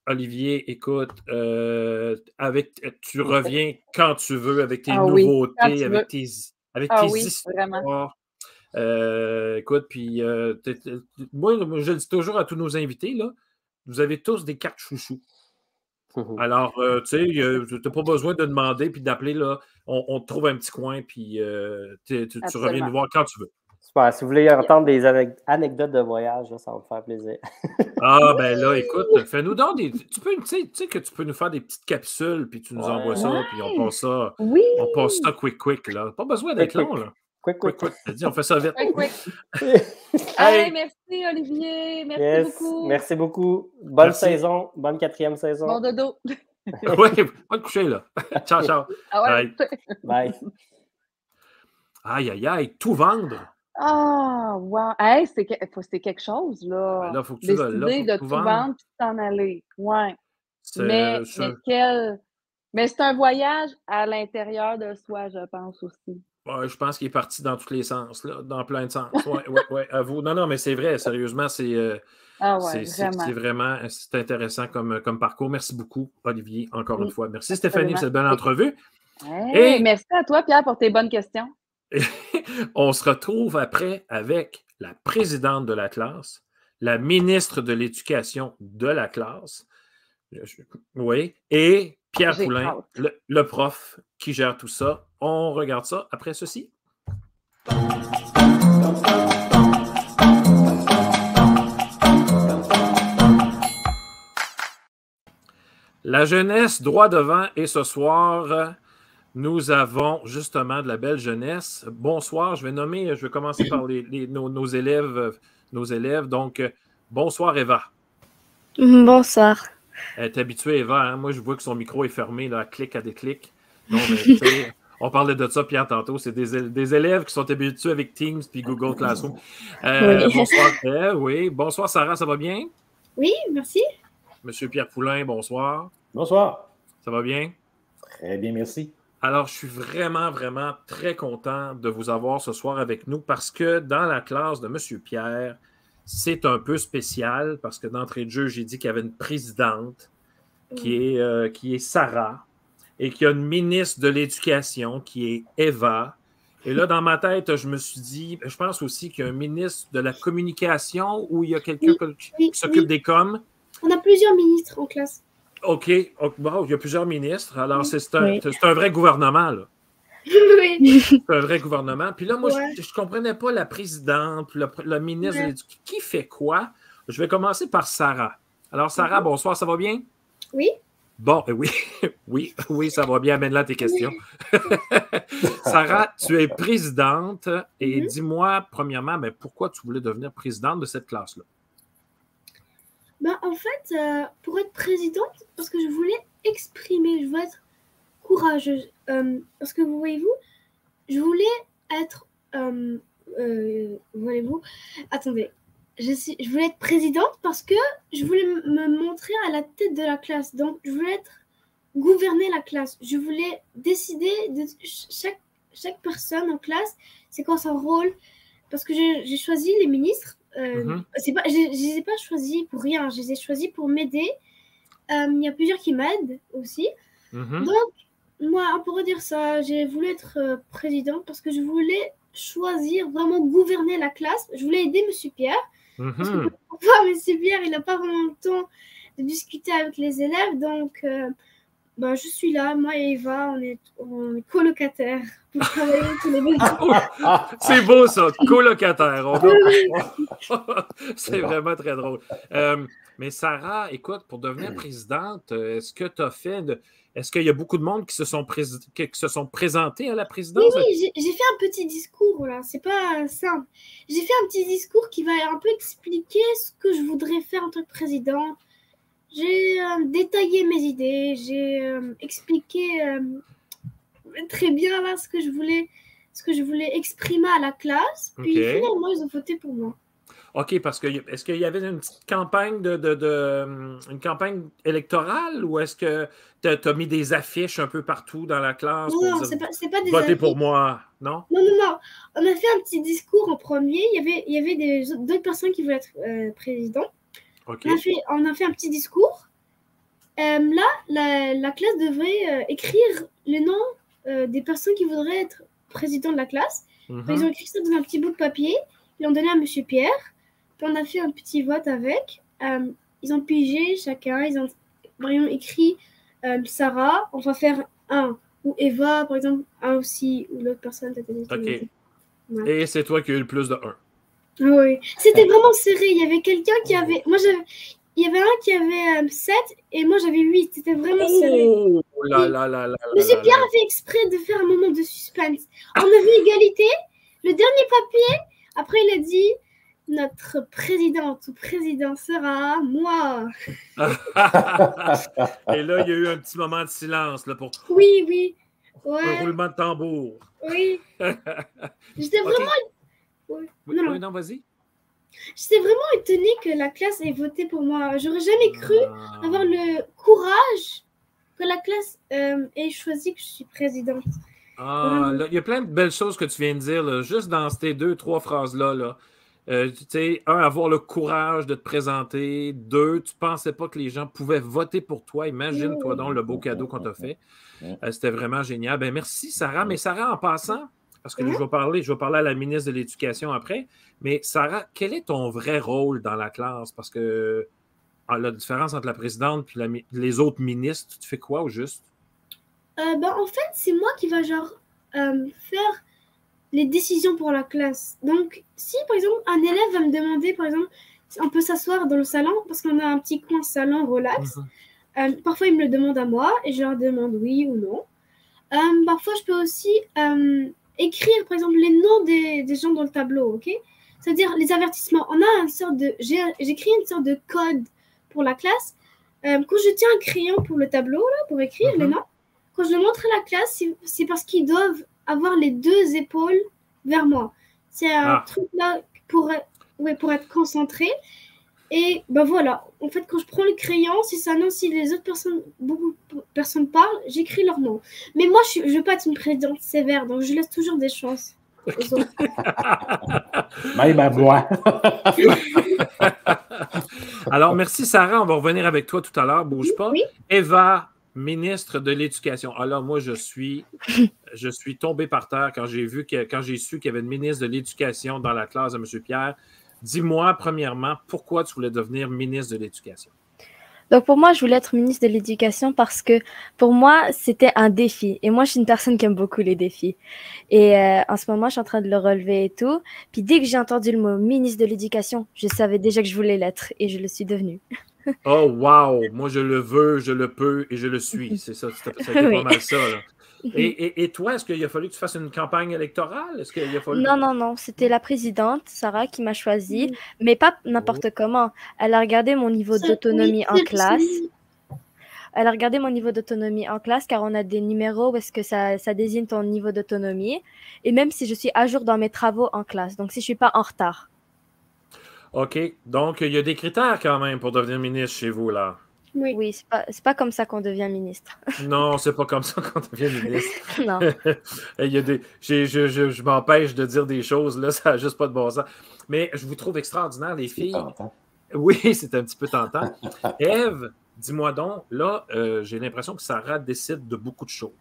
S1: Olivier, écoute, tu reviens quand tu veux avec tes nouveautés, avec tes histoires. Écoute, puis moi, je le dis toujours à tous nos invités, là, vous avez tous des cartes chouchous. Alors, tu n'as pas besoin de demander puis d'appeler, là, on te trouve un petit coin, puis tu reviens nous voir quand tu veux.
S3: Super. Si vous voulez entendre des anecdotes de voyage, là, ça va me faire plaisir.
S1: Ah, ben là, écoute, fais-nous donc des. Tu sais que tu peux nous faire des petites capsules, puis tu nous envoies ça, puis on passe ça.
S2: Oui.
S1: On passe ça quick, là. Pas besoin d'être long, là. Quick. Dis, on fait ça vite.
S2: Quick. Hey, merci, Olivier. Merci beaucoup.
S3: Merci beaucoup. Bonne saison. Bonne 4e saison.
S2: Bon dodo.
S1: Oui, va te coucher, là. Ciao.
S2: Ah ouais.
S3: Bye.
S1: Aïe, tout vendre.
S2: Ah, wow. Hey, c'est quelque chose, là.
S1: Ben là, faut que
S2: décider de tout vendre et t'en aller. Ouais. Mais c'est un voyage à l'intérieur de soi, je pense aussi.
S1: Ouais, je pense qu'il est parti dans tous les sens, là, dans plein de sens. Oui, avoue. Non, mais c'est vrai, sérieusement, c'est vraiment intéressant comme parcours. Merci beaucoup, Olivier, encore une fois. Merci, Stéphanie, pour cette belle entrevue.
S2: Et merci à toi, Pierre, pour tes bonnes questions.
S1: On se retrouve après avec la présidente de la classe, la ministre de l'Éducation de la classe, oui, et Pierre Poulain, le prof qui gère tout ça. On regarde ça après ceci. La jeunesse droit devant et ce soir, nous avons justement de la belle jeunesse. Bonsoir, je vais commencer par nos élèves. Donc, bonsoir Eva.
S4: Bonsoir.
S1: Elle est habituée, Eva. Hein? Moi, je vois que son micro est fermé, là, clic à des clics. Donc, on parlait de ça, Pierre, tantôt. C'est des élèves qui sont habitués avec Teams puis Google Classroom.
S4: Oui.
S1: Bonsoir, oui. Bonsoir, Sarah, ça va bien?
S4: Oui, merci.
S1: Monsieur Pierre Poulain, bonsoir.
S5: Bonsoir.
S1: Ça va bien?
S5: Très bien, merci.
S1: Alors, je suis vraiment, vraiment très content de vous avoir ce soir avec nous parce que dans la classe de Monsieur Pierre, c'est un peu spécial parce que d'entrée de jeu, j'ai dit qu'il y avait une présidente qui est Sarah et qu'il y a une ministre de l'Éducation qui est Eva. Et là, dans ma tête, je me suis dit, je pense aussi qu'il y a un ministre de la Communication ou il y a quelqu'un qui s'occupe des coms.
S4: On a plusieurs ministres en classe.
S1: OK. Bon, il y a plusieurs ministres. Alors, c'est un vrai gouvernement, là.
S4: Oui.
S1: C'est un vrai gouvernement. Puis là, moi, je ne comprenais pas la présidente, le ministre de l'Éducation. Qui fait quoi? Je vais commencer par Sarah. Alors, Sarah, bonsoir, ça va bien?
S4: Oui.
S1: Bon, oui, ça va bien. Amène là tes questions. Sarah, tu es présidente et dis-moi, premièrement, pourquoi tu voulais devenir présidente de cette classe-là?
S4: En fait, pour être présidente, parce que je voulais exprimer, je voulais être courageuse. Parce que voyez-vous, je voulais être... voyez-vous, attendez. Je voulais être présidente parce que je voulais me montrer à la tête de la classe. Donc, je voulais gouverner la classe. Je voulais décider de chaque personne en classe, c'est quoi son rôle. Parce que j'ai choisi les ministres. Je les ai pas choisis pour rien. Je les ai choisis pour m'aider. Il y a plusieurs qui m'aident aussi. Donc, moi, on pourrait dire ça. J'ai voulu être présidente parce que je voulais choisir, vraiment gouverner la classe. Je voulais aider M. Pierre. Parce que parfois, M. Pierre, il n'a pas vraiment le temps discuter avec les élèves. Donc, je suis là, moi et Eva, on est colocataires pour travailler tous les deux.
S1: C'est beau ça, colocataire. C'est vraiment très drôle. Mais Sarah, écoute, pour devenir présidente, est-ce que tu as fait Est-ce qu'il y a beaucoup de monde qui se sont présentés à la présidence?
S4: Oui, j'ai fait un petit discours, là. C'est pas simple. J'ai fait un petit discours qui va un peu expliquer ce que je voudrais faire en tant que présidente. J'ai détaillé mes idées, j'ai expliqué très bien là ce que je voulais exprimer à la classe. Puis finalement, ils ont voté pour moi.
S1: OK, parce que est-ce qu'il y avait une petite campagne une campagne électorale ou est-ce que tu as mis des affiches un peu partout dans la classe?
S4: Non, c'est pas des
S1: votez
S4: affiches.
S1: Pour moi, non?
S4: Non. On a fait un petit discours en premier. Il y avait d'autres personnes qui voulaient être président.
S1: Okay.
S4: On a fait un petit discours. Là, la classe devrait écrire les noms des personnes qui voudraient être président de la classe. Ils ont écrit ça dans un petit bout de papier. Ils l'ont donné à M. Pierre. Puis on a fait un petit vote avec. Ils ont pigé chacun. Ils ont par exemple écrit Sarah, on va faire un. Ou Eva, par exemple, un aussi. Ou l'autre personne.
S1: OK. Ouais. Et c'est toi qui as eu le plus de 1.
S4: Oui. C'était vraiment serré. Il y avait quelqu'un qui avait... Il y avait un qui avait 7 et moi j'avais 8. C'était vraiment serré. Monsieur Pierre a fait exprès de faire un moment de suspense. On avait égalité. Le dernier papier, après il a dit notre présidente ou président sera moi.
S1: Et là, il y a eu un petit moment de silence là, pour
S4: Oui. Ouais.
S1: Un roulement de tambour.
S4: Oui. J'étais vraiment...
S1: Oui, non, vas-y.
S4: J'étais vraiment étonnée que la classe ait voté pour moi. J'aurais jamais cru avoir le courage que la classe ait choisi que je suis présidente.
S1: Là, il y a plein de belles choses que tu viens de dire, là, juste dans ces 2-3 phrases-là. Là. Tu sais, avoir le courage de te présenter. 2, tu ne pensais pas que les gens pouvaient voter pour toi. Imagine-toi donc le beau cadeau qu'on t'a fait. C'était vraiment génial. Ben, merci, Sarah. Mais Sarah, en passant, parce que je vais parler à la ministre de l'Éducation après, mais Sarah, quel est ton vrai rôle dans la classe? Parce que la différence entre la présidente et les autres ministres, tu fais quoi au juste?
S4: En fait, c'est moi qui va faire les décisions pour la classe. Donc, si par exemple un élève va me demander, par exemple, si on peut s'asseoir dans le salon, parce qu'on a un petit coin salon relax, parfois ils me le demandent à moi et je leur demande oui ou non. Parfois, je peux aussi écrire, par exemple, les noms des gens dans le tableau, ok? C'est-à-dire les avertissements. On a j'écris une sorte de code pour la classe. Quand je tiens un crayon pour le tableau, là, pour écrire les noms, quand je le montre à la classe, c'est parce qu'ils doivent avoir les 2 épaules vers moi. C'est un truc là pour être concentré. Et voilà. En fait, quand je prends le crayon, si les autres beaucoup de personnes parlent, j'écris leur nom. Mais moi, je ne veux pas être une présidente sévère, donc je laisse toujours des chances aux autres.
S5: Même à moi.
S1: Alors, merci Sarah. On va revenir avec toi tout à l'heure. Bouge pas.
S4: Oui.
S1: Eva, ministre de l'Éducation. Alors, moi, je suis tombé par terre quand j'ai su qu'il y avait une ministre de l'Éducation dans la classe de M. Pierre. Dis-moi, premièrement, pourquoi tu voulais devenir ministre de l'Éducation?
S6: Donc, pour moi, je voulais être ministre de l'Éducation parce que, pour moi, c'était un défi. Et moi, je suis une personne qui aime beaucoup les défis. Et en ce moment, je suis en train de le relever et tout. Puis, dès que j'ai entendu le mot ministre de l'Éducation, je savais déjà que je voulais l'être et je le suis devenue.
S1: Oh, wow! Moi, je le veux, je le peux et je le suis. C'est ça, c'était pas mal ça, là. Et toi, est-ce qu'il a fallu que tu fasses une campagne électorale? Est-ce qu'il a fallu...
S6: Non. C'était la présidente, Sarah, qui m'a choisie, mais pas n'importe comment. Elle a regardé mon niveau d'autonomie en classe. Elle a regardé mon niveau d'autonomie en classe, car on a des numéros où est-ce que ça désigne ton niveau d'autonomie. Et même si je suis à jour dans mes travaux en classe, donc si je ne suis pas en retard.
S1: OK. Donc, il y a des critères quand même pour devenir ministre chez vous, là.
S6: Oui, c'est pas comme ça qu'on devient ministre.
S1: Non, c'est pas comme ça qu'on devient ministre.
S6: Non.
S1: Il y a je m'empêche de dire des choses, là, ça n'a juste pas de bon sens. Mais je vous trouve extraordinaire, les filles.
S5: Tentant.
S1: Oui, c'est un petit peu tentant. Ève, dis-moi donc, là, j'ai l'impression que Sarah décide de beaucoup de choses.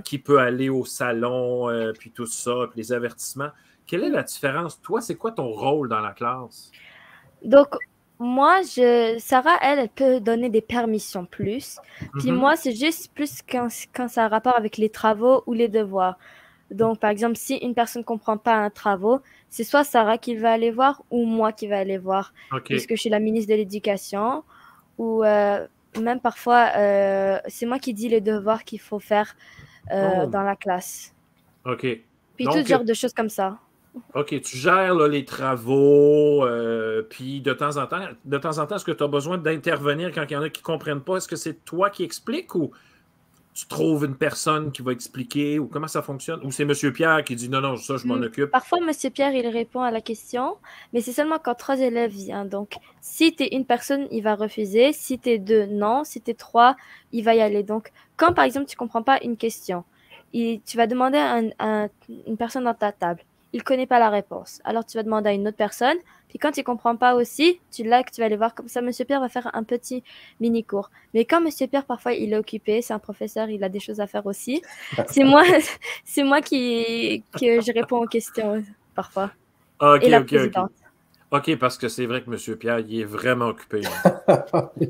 S1: Qui peut aller au salon, puis tout ça, puis les avertissements. Quelle est la différence? Toi, c'est quoi ton rôle dans la classe?
S6: Donc, Moi, Sarah, elle peut donner des permissions plus. Puis moi, c'est juste plus quand ça a rapport avec les travaux ou les devoirs. Donc, par exemple, si une personne ne comprend pas un travaux, c'est soit Sarah qui va aller voir ou moi qui va aller voir.
S1: OK.
S6: Puisque je suis la ministre de l'Éducation. Ou même parfois, c'est moi qui dis les devoirs qu'il faut faire dans la classe.
S1: OK.
S6: Puis
S1: Donc,
S6: tout genre de choses comme ça.
S1: OK, tu gères là, les travaux, puis de temps en temps, est-ce que tu as besoin d'intervenir quand il y en a qui ne comprennent pas? Est-ce que c'est toi qui expliques ou tu trouves une personne qui va expliquer ou comment ça fonctionne? Ou c'est M. Pierre qui dit non, ça, je m'en occupe?
S6: Parfois, M. Pierre, il répond à la question, mais c'est seulement quand 3 élèves viennent. Donc, si tu es une personne, il va refuser. Si tu es 2, non. Si tu es 3, il va y aller. Donc, quand par exemple, tu ne comprends pas une question, tu vas demander à une personne dans ta table. Il ne connaît pas la réponse. Alors, tu vas demander à une autre personne. Puis quand il ne comprend pas aussi, tu vas aller voir comme ça. M. Pierre va faire un petit mini-cours. Mais quand M. Pierre, parfois, il est occupé, c'est un professeur, il a des choses à faire aussi. C'est moi que je réponds aux questions parfois.
S1: OK,
S6: Et la
S1: OK.
S6: présidente.
S1: OK, parce que c'est vrai que M. Pierre, il est vraiment occupé.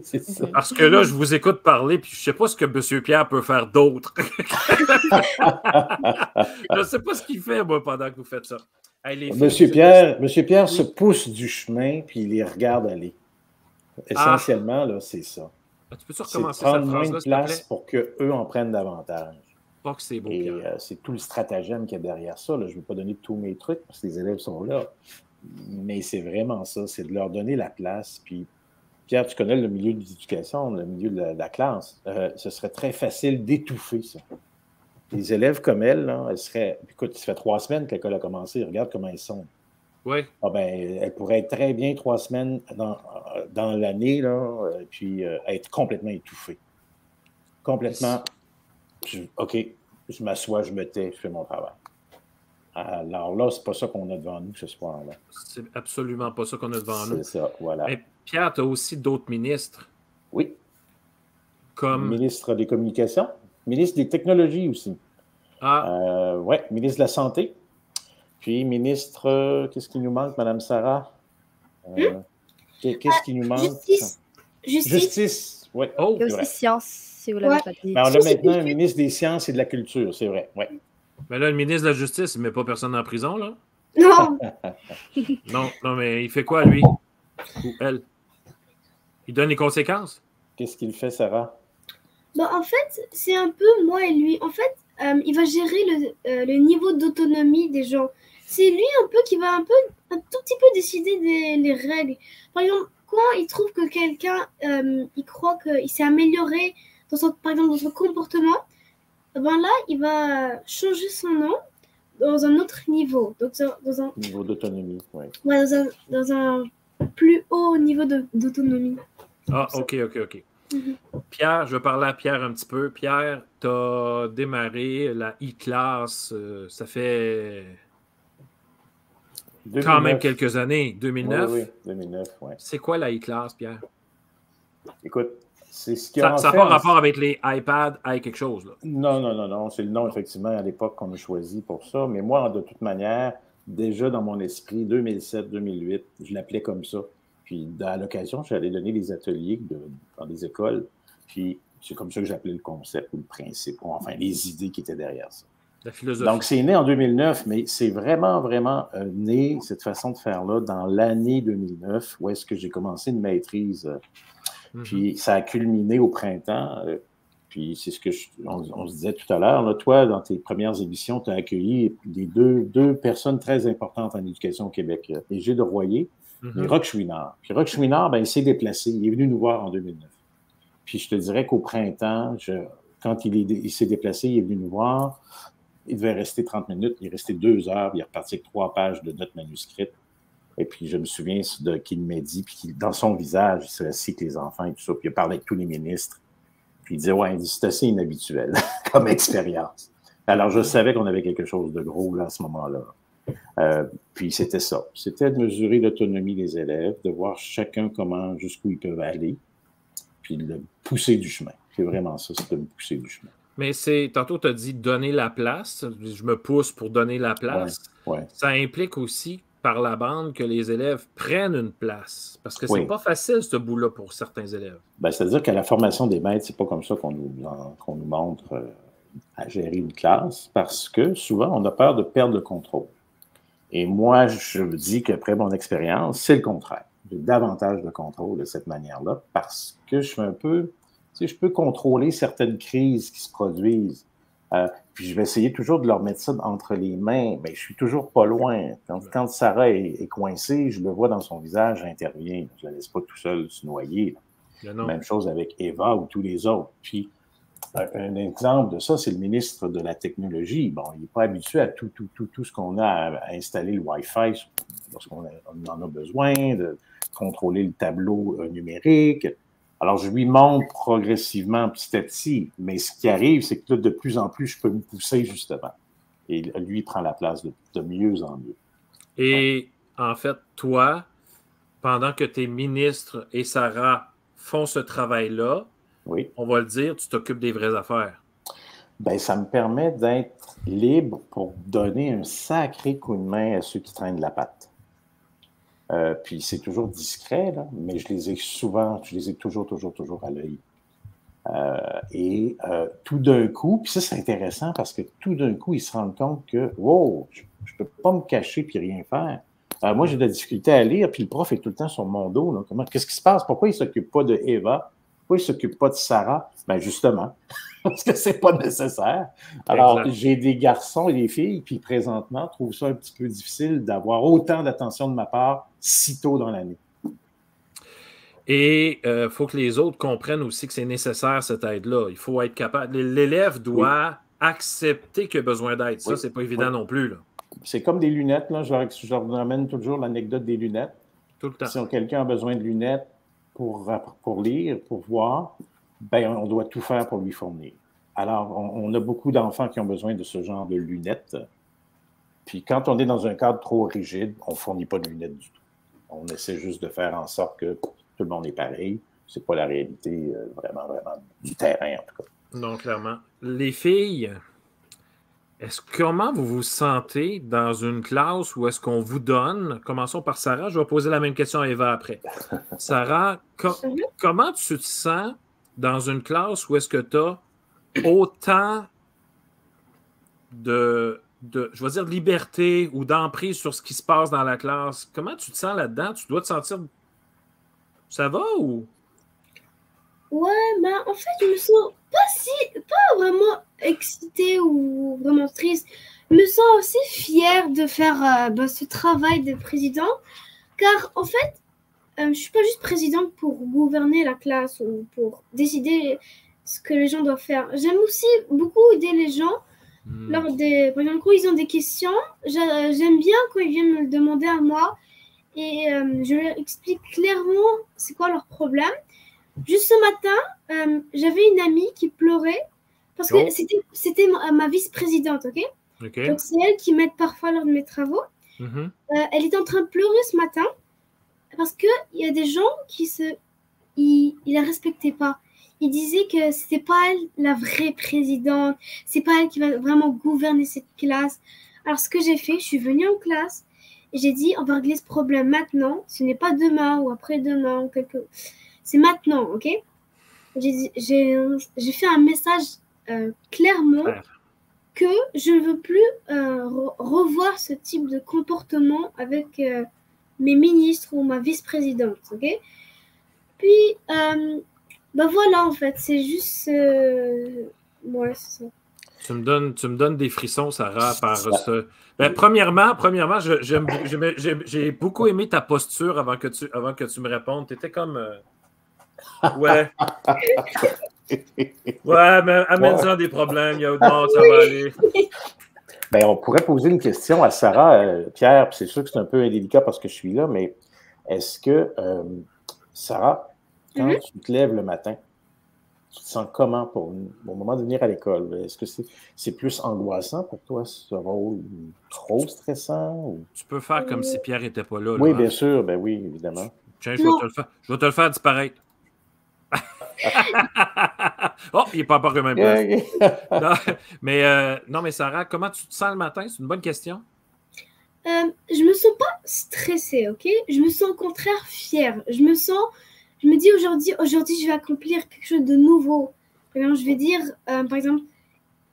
S5: C'est ça.
S1: Parce que là, je vous écoute parler, puis je ne sais pas ce que M. Pierre peut faire d'autre. Je ne sais pas ce qu'il fait, moi, pendant que vous faites ça. Hey, les filles,
S5: Monsieur Pierre se pousse du chemin, puis il les regarde aller. Essentiellement, là, c'est ça.
S1: Tu peux-tu
S5: C'est
S1: recommencer cette
S5: prendre moins
S1: phrase-là,
S5: de
S1: s'il te plaît?
S5: place pour qu'eux en prennent davantage.
S1: Oh, que c'est beau,
S5: Et
S1: Pierre.
S5: c'est tout le stratagème qu'il y a derrière ça. Là. Je ne vais pas donner tous mes trucs parce que les élèves sont là. Mais c'est vraiment ça, c'est de leur donner la place. Puis, Pierre, tu connais le milieu de l'éducation, le milieu de la classe. Ce serait très facile d'étouffer ça. Les élèves comme elle, là, elles seraient... Écoute, ça fait 3 semaines que l'école a commencé. Regarde comment elles sont.
S1: Oui.
S5: Ah ben, elles pourraient être très bien 3 semaines dans l'année, là, puis être complètement étouffées. Complètement... OK, je m'assois, je me tais, je fais mon travail. Alors là, c'est pas ça qu'on a devant nous ce soir-là.
S1: C'est absolument pas ça qu'on a devant nous.
S5: C'est ça, voilà.
S1: Mais Pierre, tu as aussi d'autres ministres.
S5: Oui.
S1: Comme.
S5: Ministre des Communications, ministre des Technologies aussi. Oui, ministre de la Santé. Puis ministre, qu'est-ce qui nous manque, Mme Sarah? Qu'est-ce qui nous manque? Justice. Oui.
S6: Oh, il y a aussi sciences, si vous l'avez pas dit.
S5: Mais on a maintenant un ministre des Sciences et de la Culture, c'est vrai. Oui.
S1: Mais là, le ministre de la Justice, il ne met pas personne en prison, là?
S4: Non.
S1: Non, mais il fait quoi, lui? Ou elle? Il donne les conséquences?
S5: Qu'est-ce qu'il fait, Sarah?
S4: Bon, en fait, c'est un peu moi et lui. En fait, il va gérer le niveau d'autonomie des gens. C'est lui un peu qui va un tout petit peu décider les règles. Par exemple, quand il trouve que quelqu'un, il croit qu'il s'est amélioré, par exemple, dans son comportement, ben là, il va changer son nom dans un autre niveau. Donc, dans un
S5: niveau d'autonomie, oui.
S4: Ouais, dans un plus haut niveau d'autonomie.
S1: Ah, OK. Mm-hmm. Pierre, je vais parler à Pierre un petit peu. Pierre, tu as démarré la e-class, ça fait 2009. Quand même quelques années, 2009.
S5: Oui, 2009, oui.
S1: C'est quoi la e-class, Pierre?
S5: Écoute, c'est ce qui a
S1: ça n'a pas rapport avec les iPads, quelque chose, là.
S5: Non. C'est le nom, effectivement, à l'époque qu'on a choisi pour ça. Mais moi, de toute manière, déjà dans mon esprit, 2007-2008, je l'appelais comme ça. Puis, à l'occasion, j'allais donner des ateliers dans des écoles. Puis, c'est comme ça que j'appelais le concept ou le principe, ou enfin, les idées qui étaient derrière ça.
S1: La philosophie.
S5: Donc, c'est né en 2009, mais c'est vraiment né, cette façon de faire-là, dans l'année 2009, où est-ce que j'ai commencé une maîtrise. Puis, ça a culminé au printemps. Puis, c'est ce que on se disait tout à l'heure. Là, toi, dans tes premières émissions, tu as accueilli les deux personnes très importantes en éducation au Québec. Égide Royer et Roch Chouinard. Puis, Roch Chouinard, il s'est déplacé. Il est venu nous voir en 2009. Puis, je te dirais qu'au printemps, quand il s'est déplacé, il est venu nous voir. Il devait rester 30 minutes. Il est resté 2 heures. Il est reparti avec 3 pages de notes manuscrites. Et puis, je me souviens qu'il m'a dit, puis dans son visage, il s'est assis avec les enfants et tout ça. Puis, il a parlé avec tous les ministres. Puis, il disait, ouais, c'est assez inhabituel comme expérience. Alors, je savais qu'on avait quelque chose de gros là, à ce moment-là. Puis, c'était ça. C'était de mesurer l'autonomie des élèves, de voir chacun jusqu'où ils peuvent aller, puis de le pousser du chemin. C'est vraiment ça, c'est de me pousser du chemin.
S1: Mais tantôt, tu as dit donner la place. Je me pousse pour donner la place.
S5: Ouais.
S1: Ça implique aussi par la bande que les élèves prennent une place? Parce que c'est pas facile, ce bout-là, pour certains élèves.
S5: C'est-à-dire qu'à la formation des maîtres, c'est pas comme ça qu'on nous montre à gérer une classe, parce que souvent, on a peur de perdre le contrôle. Et moi, je me dis qu'après mon expérience, c'est le contraire. J'ai davantage de contrôle de cette manière-là, parce que je suis un peu... je peux contrôler certaines crises qui se produisent. Puis je vais essayer toujours de leur mettre ça entre les mains. Je suis toujours pas loin. Quand Sarah est coincée, je le vois dans son visage, j'interviens. Je la laisse pas tout seul se noyer. Même chose avec Eva ou tous les autres. Puis un exemple de ça, c'est le ministre de la Technologie. Bon, il n'est pas habitué à tout ce qu'on a à installer le Wi-Fi lorsqu'on en a besoin, de contrôler le tableau numérique. Alors, je lui montre progressivement, petit à petit, mais ce qui arrive, c'est que là, de plus en plus, je peux me pousser, justement. Et lui prend la place de mieux en mieux.
S1: Et en fait, toi, pendant que tes ministres et Sarah font ce travail-là, on va le dire, tu t'occupes des vraies affaires.
S5: Ça me permet d'être libre pour donner un sacré coup de main à ceux qui traînent la patte. Puis c'est toujours discret, là, mais je les ai toujours à l'œil. Tout d'un coup, puis ça c'est intéressant parce que tout d'un coup, ils se rendent compte que, wow, je ne peux pas me cacher puis rien faire. Moi, j'ai de la difficulté à lire, puis le prof est tout le temps sur mon dos. Là. Qu'est-ce qui se passe? Pourquoi il ne s'occupe pas de Eva? Pourquoi il ne s'occupe pas de Sarah? Justement, parce que c'est pas nécessaire. Alors, j'ai des garçons et des filles qui, présentement, trouvent ça un petit peu difficile d'avoir autant d'attention de ma part si tôt dans l'année.
S1: Et il faut que les autres comprennent aussi que c'est nécessaire, cette aide-là. Il faut être capable. L'élève doit accepter qu'il a besoin d'aide. Ça, c'est pas évident non plus. Là.
S5: C'est comme des lunettes. Là. Je leur ramène toujours l'anecdote des lunettes.
S1: Tout le temps.
S5: Si quelqu'un a besoin de lunettes pour lire, pour voir, on doit tout faire pour lui fournir. Alors, on a beaucoup d'enfants qui ont besoin de ce genre de lunettes. Puis quand on est dans un cadre trop rigide, on ne fournit pas de lunettes du tout. On essaie juste de faire en sorte que tout le monde est pareil. Ce n'est pas la réalité vraiment du terrain, en tout cas.
S1: Non, clairement. Les filles, comment vous vous sentez dans une classe où est-ce qu'on vous donne, commençons par Sarah, je vais poser la même question à Eva après. Sarah, comment tu te sens dans une classe où est-ce que tu as autant de je vais dire, de liberté ou d'emprise sur ce qui se passe dans la classe? Comment tu te sens là-dedans? Tu dois te sentir... Ça va ou...
S4: Ouais, en fait, je me sens pas vraiment excitée ou vraiment triste. Je me sens aussi fière de faire ce travail de président, car en fait, je suis pas juste présidente pour gouverner la classe ou pour décider ce que les gens doivent faire. J'aime aussi beaucoup aider les gens par exemple, quand ils ont des questions. J'aime bien quand ils viennent me le demander à moi et je leur explique clairement c'est quoi leur problème. Juste ce matin, j'avais une amie qui pleurait parce que c'était ma vice-présidente, ok? Donc, c'est elle qui m'aide parfois lors de mes travaux. Elle était en train de pleurer ce matin parce qu'il y a des gens qui la respectaient pas. Ils disaient que c'était pas elle la vraie présidente, c'est pas elle qui va vraiment gouverner cette classe. Alors, ce que j'ai fait, je suis venue en classe et j'ai dit on va régler ce problème maintenant. Ce n'est pas demain ou après-demain ou c'est maintenant, ok? J'ai fait un message clairement que je ne veux plus revoir ce type de comportement avec mes ministres ou ma vice-présidente, ok? Puis, voilà, en fait, c'est juste... ouais, c'est ça.
S1: Tu me donnes des frissons, Sarah, par ce... Premièrement, j'ai beaucoup aimé ta posture avant que tu me répondes. Tu étais comme... Ouais. Ouais, mais amène-en des problèmes. Non, ça va aller.
S5: On pourrait poser une question à Sarah, Pierre, puis c'est sûr que c'est un peu indélicat parce que je suis là, mais est-ce que, Sarah, quand tu te lèves le matin, tu te sens comment au moment de venir à l'école? Est-ce que c'est plus angoissant pour toi, ce rôle, trop stressant? Ou...
S1: Tu peux faire comme si Pierre n'était pas là.
S5: Oui, bien sûr, oui, évidemment.
S1: Tiens, je vais te le faire disparaître. Oh, il n'est pas encore même pas. Non, mais Sarah, comment tu te sens le matin? C'est une bonne question.
S4: je me sens pas stressée, ok? Je me sens au contraire fière. Je me dis aujourd'hui, je vais accomplir quelque chose de nouveau. Par exemple, je vais dire, par exemple,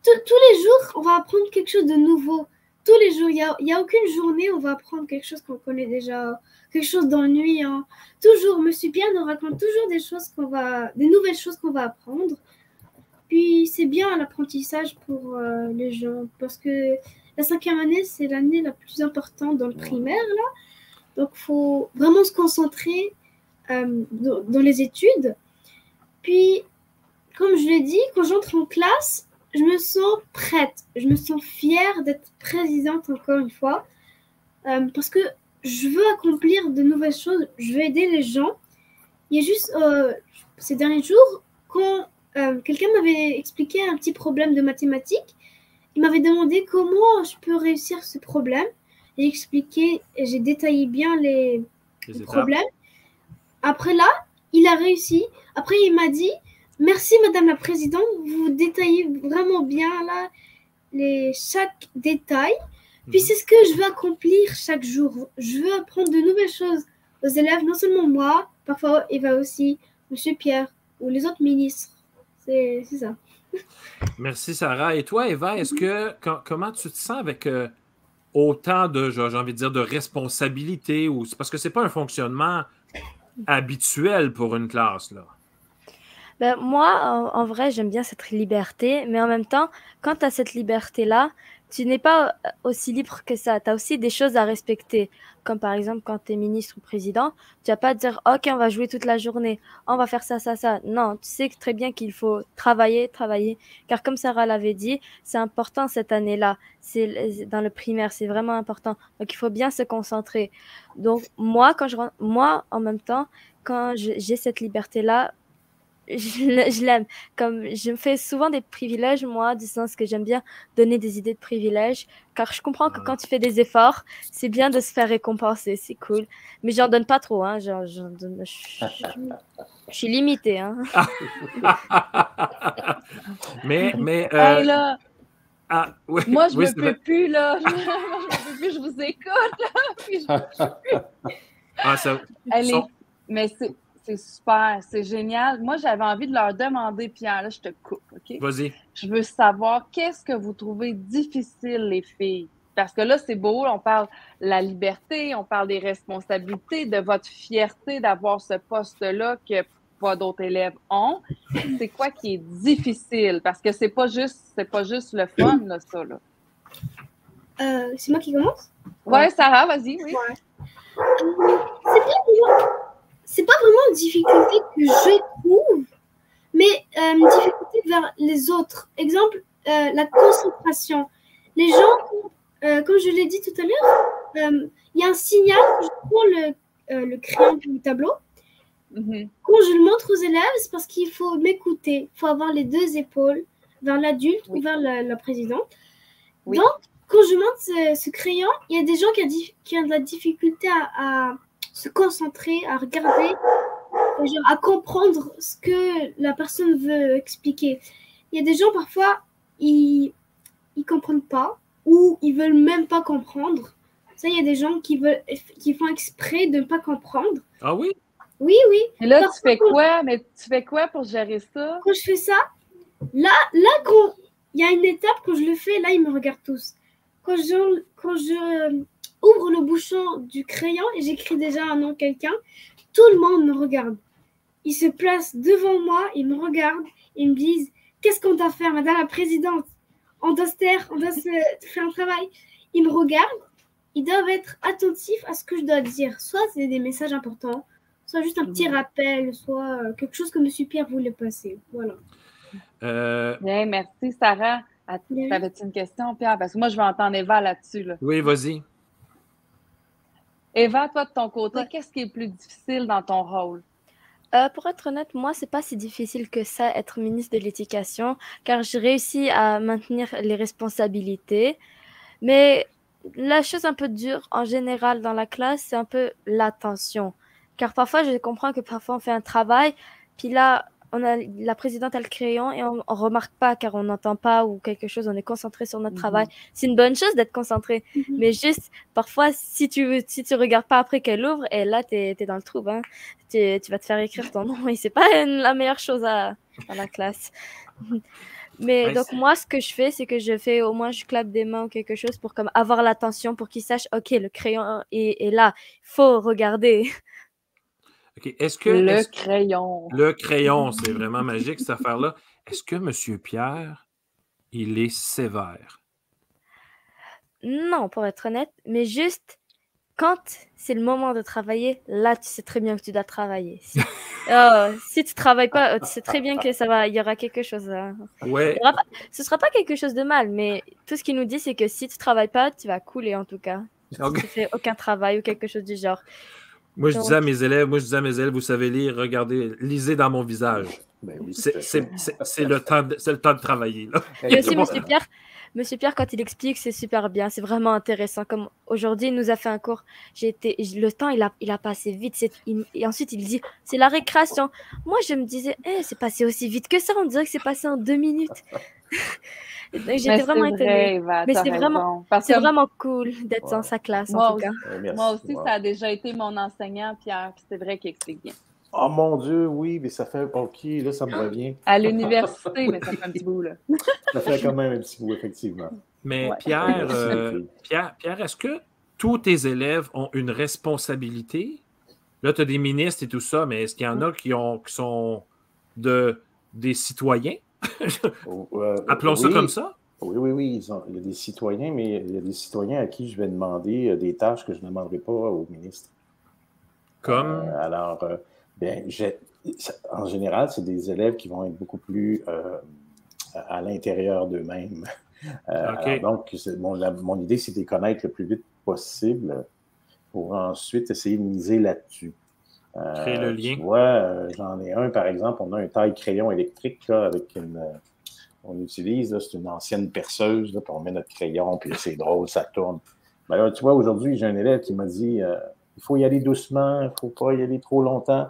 S4: tous les jours, on va apprendre quelque chose de nouveau. Tous les jours, il y a aucune journée où on va apprendre quelque chose qu'on connaît déjà, quelque chose d'ennuyant. Toujours, Monsieur Pierre nous raconte toujours des nouvelles choses qu'on va apprendre. Puis c'est bien l'apprentissage pour les gens parce que la 5e année, c'est l'année la plus importante dans le primaire, là. Donc, il faut vraiment se concentrer dans les études. Puis, comme je l'ai dit, quand j'entre en classe, je me sens prête. Je me sens fière d'être présidente encore une fois parce que je veux accomplir de nouvelles choses. Je veux aider les gens. Il y a juste ces derniers jours, quand quelqu'un m'avait expliqué un petit problème de mathématiques, il m'avait demandé comment je peux réussir ce problème. J'ai expliqué et j'ai détaillé bien les problèmes. Après là, il a réussi. Après, il m'a dit « Merci, Madame la Présidente, vous détaillez vraiment bien là chaque détail. » Puis c'est ce que je veux accomplir chaque jour. Je veux apprendre de nouvelles choses aux élèves, non seulement moi, parfois Eva aussi, Monsieur Pierre ou les autres ministres. C'est ça.
S1: Merci, Sarah. Et toi, Eva, comment tu te sens avec autant de, j'ai envie de dire, de responsabilités? Parce que c'est pas un fonctionnement habituel pour une classe, là.
S6: Ben, moi, en vrai, j'aime bien cette liberté, mais en même temps, quand tu as cette liberté-là, tu n'es pas aussi libre que ça. Tu as aussi des choses à respecter. Comme par exemple, quand tu es ministre ou président, tu vas pas te dire « Ok, on va jouer toute la journée, on va faire ça, ça, ça ». Non, tu sais très bien qu'il faut travailler. Car comme Sarah l'avait dit, c'est important cette année-là. Dans le primaire, c'est vraiment important. Donc, il faut bien se concentrer. Donc, moi, en même temps, quand j'ai cette liberté-là, je l'aime. Comme je me fais souvent des privilèges, moi, du sens que j'aime bien donner des idées de privilèges, car je comprends que quand tu fais des efforts, c'est bien de se faire récompenser, c'est cool. Mais j'en donne pas trop, hein. Je suis limitée, hein.
S1: mais
S2: hey, là,
S1: oui,
S2: moi, je
S1: oui,
S2: me peux plus, là. Moi, je me peux plus, je vous écoute, là. Puis mais c'est super, c'est génial. Moi, j'avais envie de leur demander, Pierre, là, je te coupe, OK?
S1: Vas-y.
S2: Je veux savoir, qu'est-ce que vous trouvez difficile, les filles? Parce que là, c'est beau, on parle de la liberté, on parle des responsabilités, de votre fierté d'avoir ce poste-là que pas d'autres élèves ont. C'est quoi qui est difficile? Parce que c'est pas juste le fun, là, ça, là.
S4: C'est moi qui commence?
S2: Ouais, Sarah, vas-y, oui.
S4: Ouais. C'est pas vraiment une difficulté que je trouve, mais une difficulté vers les autres. Exemple, la concentration. Les gens, comme je l'ai dit tout à l'heure, il y a un signal, je prends le crayon du tableau. Quand je le montre aux élèves, c'est parce qu'il faut m'écouter. Il faut avoir les deux épaules vers l'adulte ou vers la présidente. Oui. Donc, quand je montre ce crayon, il y a des gens qui ont de la difficulté à se concentrer, à regarder, à comprendre ce que la personne veut expliquer. Il y a des gens, parfois, ils comprennent pas ou ils veulent même pas comprendre. Ça, il y a des gens qui font exprès de ne pas comprendre.
S1: Ah oui?
S4: Oui, oui.
S2: Et là, tu fais quoi? Mais tu fais quoi pour gérer ça?
S4: Quand je fais ça, là, quand il y a une étape, quand je le fais, là, ils me regardent tous. Quand je ouvre le bouchon du crayon et j'écris déjà un nom de quelqu'un, tout le monde me regarde. Ils se placent devant moi, ils me regardent, ils me disent « Qu'est-ce qu'on doit faire, Madame la Présidente? On doit se taire, on doit se faire un travail. » Ils me regardent, ils doivent être attentifs à ce que je dois dire. Soit c'est des messages importants, soit juste un petit rappel, soit quelque chose que M. Pierre voulait passer. Voilà.
S2: Bien, merci Sarah. T'avais-tu une question, Pierre? Parce que moi, je vais entendre Eva là-dessus. Là.
S1: Oui, vas-y.
S2: Eva, toi, de ton côté, qu'est-ce qui est le plus difficile dans ton rôle?
S6: Pour être honnête, moi, c'est pas si difficile que ça, être ministre de l'Éducation, car j'ai réussi à maintenir les responsabilités. Mais la chose un peu dure, en général, dans la classe, c'est un peu l'attention. Car parfois, je comprends que parfois, on fait un travail, puis là, la présidente a le crayon et on remarque pas car on n'entend pas ou quelque chose, on est concentré sur notre travail. C'est une bonne chose d'être concentré, mais juste parfois si tu regardes pas après qu'elle ouvre, et là t'es dans le trou, hein. Tu vas te faire écrire ton nom et c'est pas la meilleure chose à la classe. Mais donc moi ce que je fais, c'est que je clappe des mains ou quelque chose pour comme avoir l'attention, pour qu'ils sachent ok, le crayon est là, il faut regarder.
S1: OK.
S2: Crayon.
S1: Le crayon, c'est vraiment magique, cette affaire-là. Est-ce que M. Pierre, il est sévère?
S6: Non, pour être honnête, mais juste quand c'est le moment de travailler, là, tu sais très bien que tu dois travailler. Si tu travailles pas, tu sais très bien que il y aura quelque chose.
S1: Ouais.
S6: Ce sera pas quelque chose de mal, mais tout ce qu'il nous dit, c'est que si tu travailles pas, tu vas couler en tout cas.
S1: Okay.
S6: Si tu fais aucun travail ou quelque chose du genre.
S1: Moi, je disais à mes élèves, vous savez lire, regardez, lisez dans mon visage.
S5: Ben oui,
S1: c'est le temps de travailler. Là.
S6: Et aussi, Monsieur Pierre, quand il explique, c'est super bien, c'est vraiment intéressant. Comme aujourd'hui, il nous a fait un cours. Le temps, il a passé vite. Et ensuite, il dit, c'est la récréation. Moi, je me disais, c'est passé aussi vite que ça. On dirait que c'est passé en 2 minutes. J'étais vraiment étonnée. Mais c'est vraiment cool d'être dans sa classe, en tout cas.
S2: Moi aussi, ça a déjà été mon enseignant, Pierre. C'est vrai qu'il explique bien.
S5: Oh mon Dieu, oui, mais ça fait OK, là, ça me revient.
S2: À l'université, mais ça fait un petit bout, là.
S5: Ça fait quand même un petit bout, effectivement.
S1: Mais Pierre, est-ce que tous tes élèves ont une responsabilité? Là, tu as des ministres et tout ça, mais est-ce qu'il y en a qui sont des citoyens? Appelons ça comme ça?
S5: Oui. Il y a des citoyens, mais il y a des citoyens à qui je vais demander des tâches que je ne demanderai pas au ministre.
S1: Comme?
S5: En général, c'est des élèves qui vont être beaucoup plus à l'intérieur d'eux-mêmes.
S1: Okay.
S5: Donc, mon idée, c'est de les connaître le plus vite possible pour ensuite essayer de miser là-dessus.
S1: Créer le lien.
S5: Tu vois, j'en ai un, par exemple, on a un taille-crayon électrique là, avec on utilise, là, c'est une ancienne perceuse, là, puis on met notre crayon, puis c'est drôle, ça tourne. Ben là, tu vois, aujourd'hui, j'ai un élève qui m'a dit il faut y aller doucement, il ne faut pas y aller trop longtemps.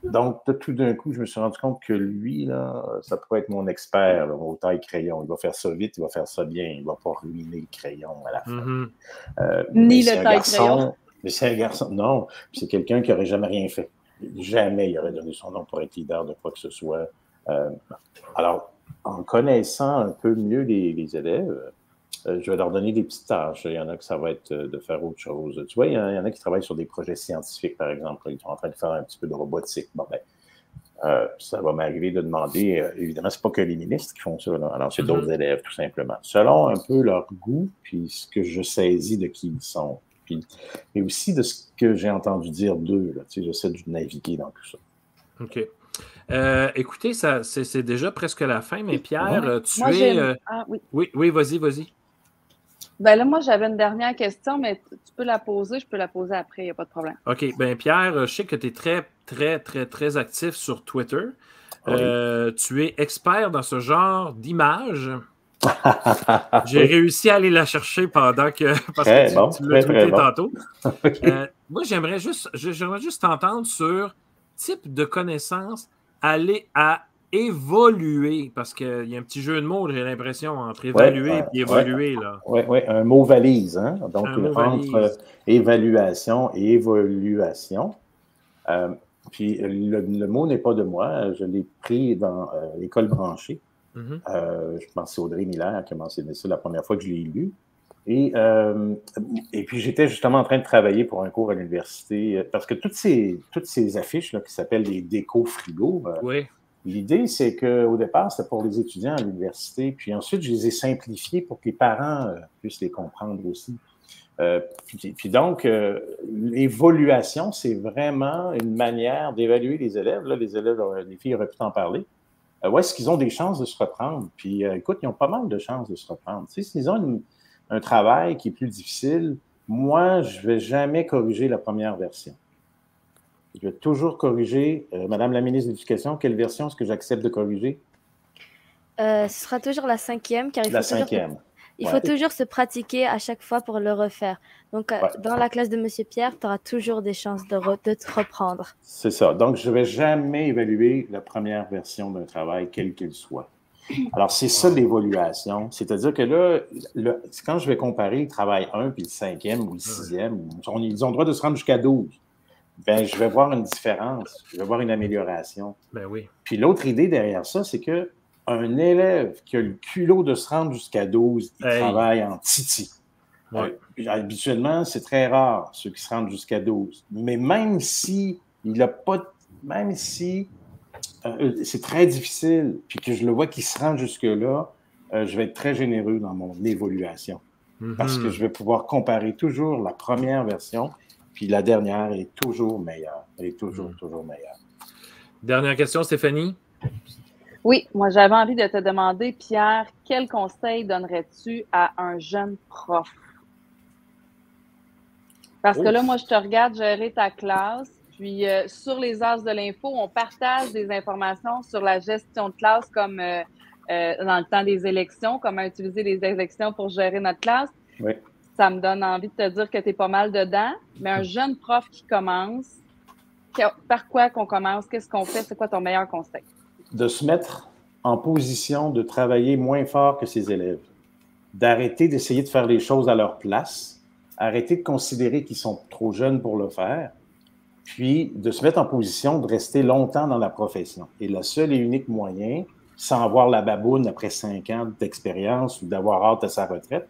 S5: Donc, tout d'un coup, je me suis rendu compte que lui, là, ça pourrait être mon expert là, au taille-crayon. Il va faire ça vite, il va faire ça bien, il ne va pas ruiner le crayon à la fin.
S2: Ni le taille-crayon.
S5: Mais c'est un garçon, non. C'est quelqu'un qui n'aurait jamais rien fait. Jamais il aurait donné son nom pour être leader de quoi que ce soit. Alors, en connaissant un peu mieux les élèves, je vais leur donner des petites tâches. Il y en a que ça va être de faire autre chose. Tu vois, il y en a qui travaillent sur des projets scientifiques, par exemple. Ils sont en train de faire un petit peu de robotique. Bon, ça va m'arriver de demander, évidemment, c'est pas que les ministres qui font ça, là. Alors, c'est d'autres élèves, tout simplement. Selon un peu leur goût, puis ce que je saisis de qui ils sont. Mais aussi de ce que j'ai entendu dire d'eux. Là. Tu sais, j'essaie de naviguer dans tout ça.
S1: OK. Écoutez, c'est déjà presque la fin, mais Pierre, tu es... Oui, vas-y.
S2: Ben là, moi, j'avais une dernière question, mais tu peux la poser, je peux la poser après, il n'y a pas de problème.
S1: OK. Ben Pierre, je sais que tu es très, très, très, très actif sur Twitter. Oui. Tu es expert dans ce genre d'images. J'ai réussi à aller la chercher parce que tu l'as tweeté tantôt. Moi, j'aimerais juste t'entendre sur type de connaissances aller à évoluer, parce qu'il y a un petit jeu de mots, j'ai l'impression, entre évaluer et évoluer.
S5: Oui, un mot valise. Hein? Donc, entre évaluation et évolution. Puis, le mot n'est pas de moi. Je l'ai pris dans l'école branchée. Je pense que c'est Audrey Miller qui a mentionné ça la première fois que je l'ai lu. Et puis, j'étais justement en train de travailler pour un cours à l'université, parce que toutes ces affiches là, qui s'appellent les déco-frigos, l'idée, c'est qu'au départ, c'était pour les étudiants à l'université, puis ensuite, je les ai simplifiées pour que les parents puissent les comprendre aussi. Puis donc, l'évaluation, c'est vraiment une manière d'évaluer les élèves. Là, les filles auraient pu t'en parler. Où est-ce qu'ils ont des chances de se reprendre? Puis, écoute, ils ont pas mal de chances de se reprendre. Tu sais, s'ils ont un travail qui est plus difficile, moi, je ne vais jamais corriger la première version. Je vais toujours corriger. Madame la ministre de l'Éducation, quelle version est-ce que j'accepte de corriger?
S6: Ce sera toujours la 5e. Car il faut Il faut toujours se pratiquer à chaque fois pour le refaire. Donc, dans la classe de M. Pierre, tu auras toujours des chances de te reprendre.
S5: C'est ça. Donc, je ne vais jamais évaluer la première version d'un travail, quel qu'il soit. Alors, c'est ça l'évaluation. C'est-à-dire que là, quand je vais comparer le travail 1 puis le 5e ou le 6e, ils ont le droit de se rendre jusqu'à 12. Ben, je vais voir une différence. Je vais voir une amélioration.
S1: Ben oui.
S5: Puis l'autre idée derrière ça, c'est que un élève qui a le culot de se rendre jusqu'à 12, il travaille en titi.
S1: Ouais.
S5: Habituellement, c'est très rare, ceux qui se rendent jusqu'à 12. Mais même si il a pas, même si c'est très difficile, puis que je le vois qu'il se rend jusque-là, je vais être très généreux dans mon évaluation. Parce que je vais pouvoir comparer toujours la première version, puis la dernière est toujours meilleure. Elle est toujours meilleure.
S1: Dernière question, Stéphanie?
S2: Oui, moi j'avais envie de te demander, Pierre, quel conseil donnerais-tu à un jeune prof? Parce que là, moi, je te regarde gérer ta classe, puis sur les As de l'info, on partage des informations sur la gestion de classe comme dans le temps des élections, comment utiliser les élections pour gérer notre classe.
S5: Oui.
S2: Ça me donne envie de te dire que tu es pas mal dedans, mais un jeune prof qui commence, par quoi qu'on commence? Qu'est-ce qu'on fait? C'est quoi ton meilleur conseil?
S5: De se mettre en position de travailler moins fort que ses élèves, d'arrêter d'essayer de faire les choses à leur place, arrêter de considérer qu'ils sont trop jeunes pour le faire, puis de se mettre en position de rester longtemps dans la profession. Et le seul et unique moyen, sans avoir la baboune après 5 ans d'expérience ou d'avoir hâte à sa retraite,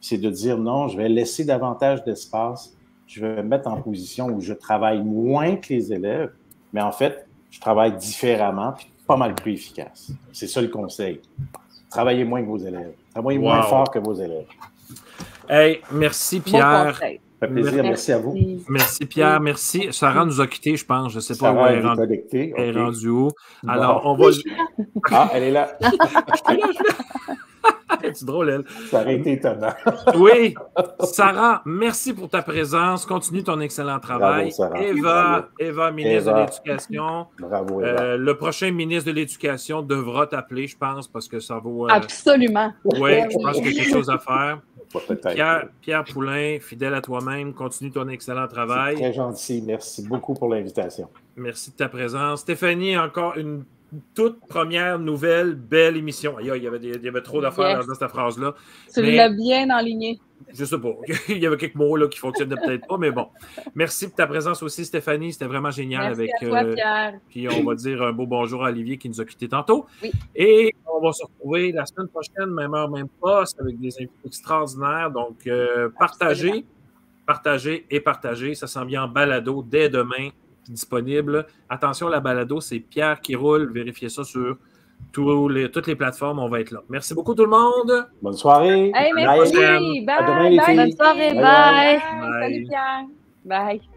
S5: c'est de dire non, je vais laisser davantage d'espace, je vais me mettre en position où je travaille moins que les élèves, mais en fait, je travaille différemment, puis pas mal plus efficace. C'est ça le conseil. Travaillez moins que vos élèves. Travaillez moins fort que vos élèves.
S1: Hey, merci Pierre.
S2: Bon conseil.
S5: Ça fait plaisir. Merci à vous.
S1: Merci Pierre, merci. Sarah nous a quittés, je pense. Je ne sais pas où elle est rendue où. Alors, on va...
S5: Ah, elle est là.
S1: C'est drôle, elle.
S5: Ça aurait été étonnant.
S1: Oui. Sarah, merci pour ta présence. Continue ton excellent travail.
S5: Bravo,
S1: Eva, ministre de l'Éducation.
S5: Bravo, Eva.
S1: Le prochain ministre de l'Éducation devra t'appeler, je pense, parce que ça vaut...
S2: Absolument.
S1: Oui, je pense qu'il y a quelque chose à faire.
S5: Peut-être.
S1: Pierre Poulain, fidèle à toi-même, continue ton excellent travail.
S5: C'est très gentil. Merci beaucoup pour l'invitation.
S1: Merci de ta présence. Stéphanie, encore une toute première nouvelle, belle émission. Il y avait trop d'affaires dans cette phrase-là.
S2: Tu l'as bien enligné.
S1: Je sais pas. Il y avait quelques mots là, qui ne fonctionnaient peut-être pas, mais bon. Merci pour ta présence aussi, Stéphanie. C'était vraiment génial.
S2: Merci à toi, Pierre.
S1: Puis on va dire un beau bonjour à Olivier qui nous a quittés tantôt.
S2: Oui.
S1: Et on va se retrouver la semaine prochaine, même heure, même poste, avec des invités extraordinaires. Donc, partagez. Ça s'en vient en balado dès demain, disponible. Attention, la balado, c'est Pierre qui roule. Vérifiez ça sur toutes les plateformes. On va être là. Merci beaucoup, tout le monde.
S5: Bonne soirée.
S2: Hey, merci. Bye.
S5: À demain, les filles.
S6: Bonne soirée.
S2: Bye. Salut, Pierre. Bye.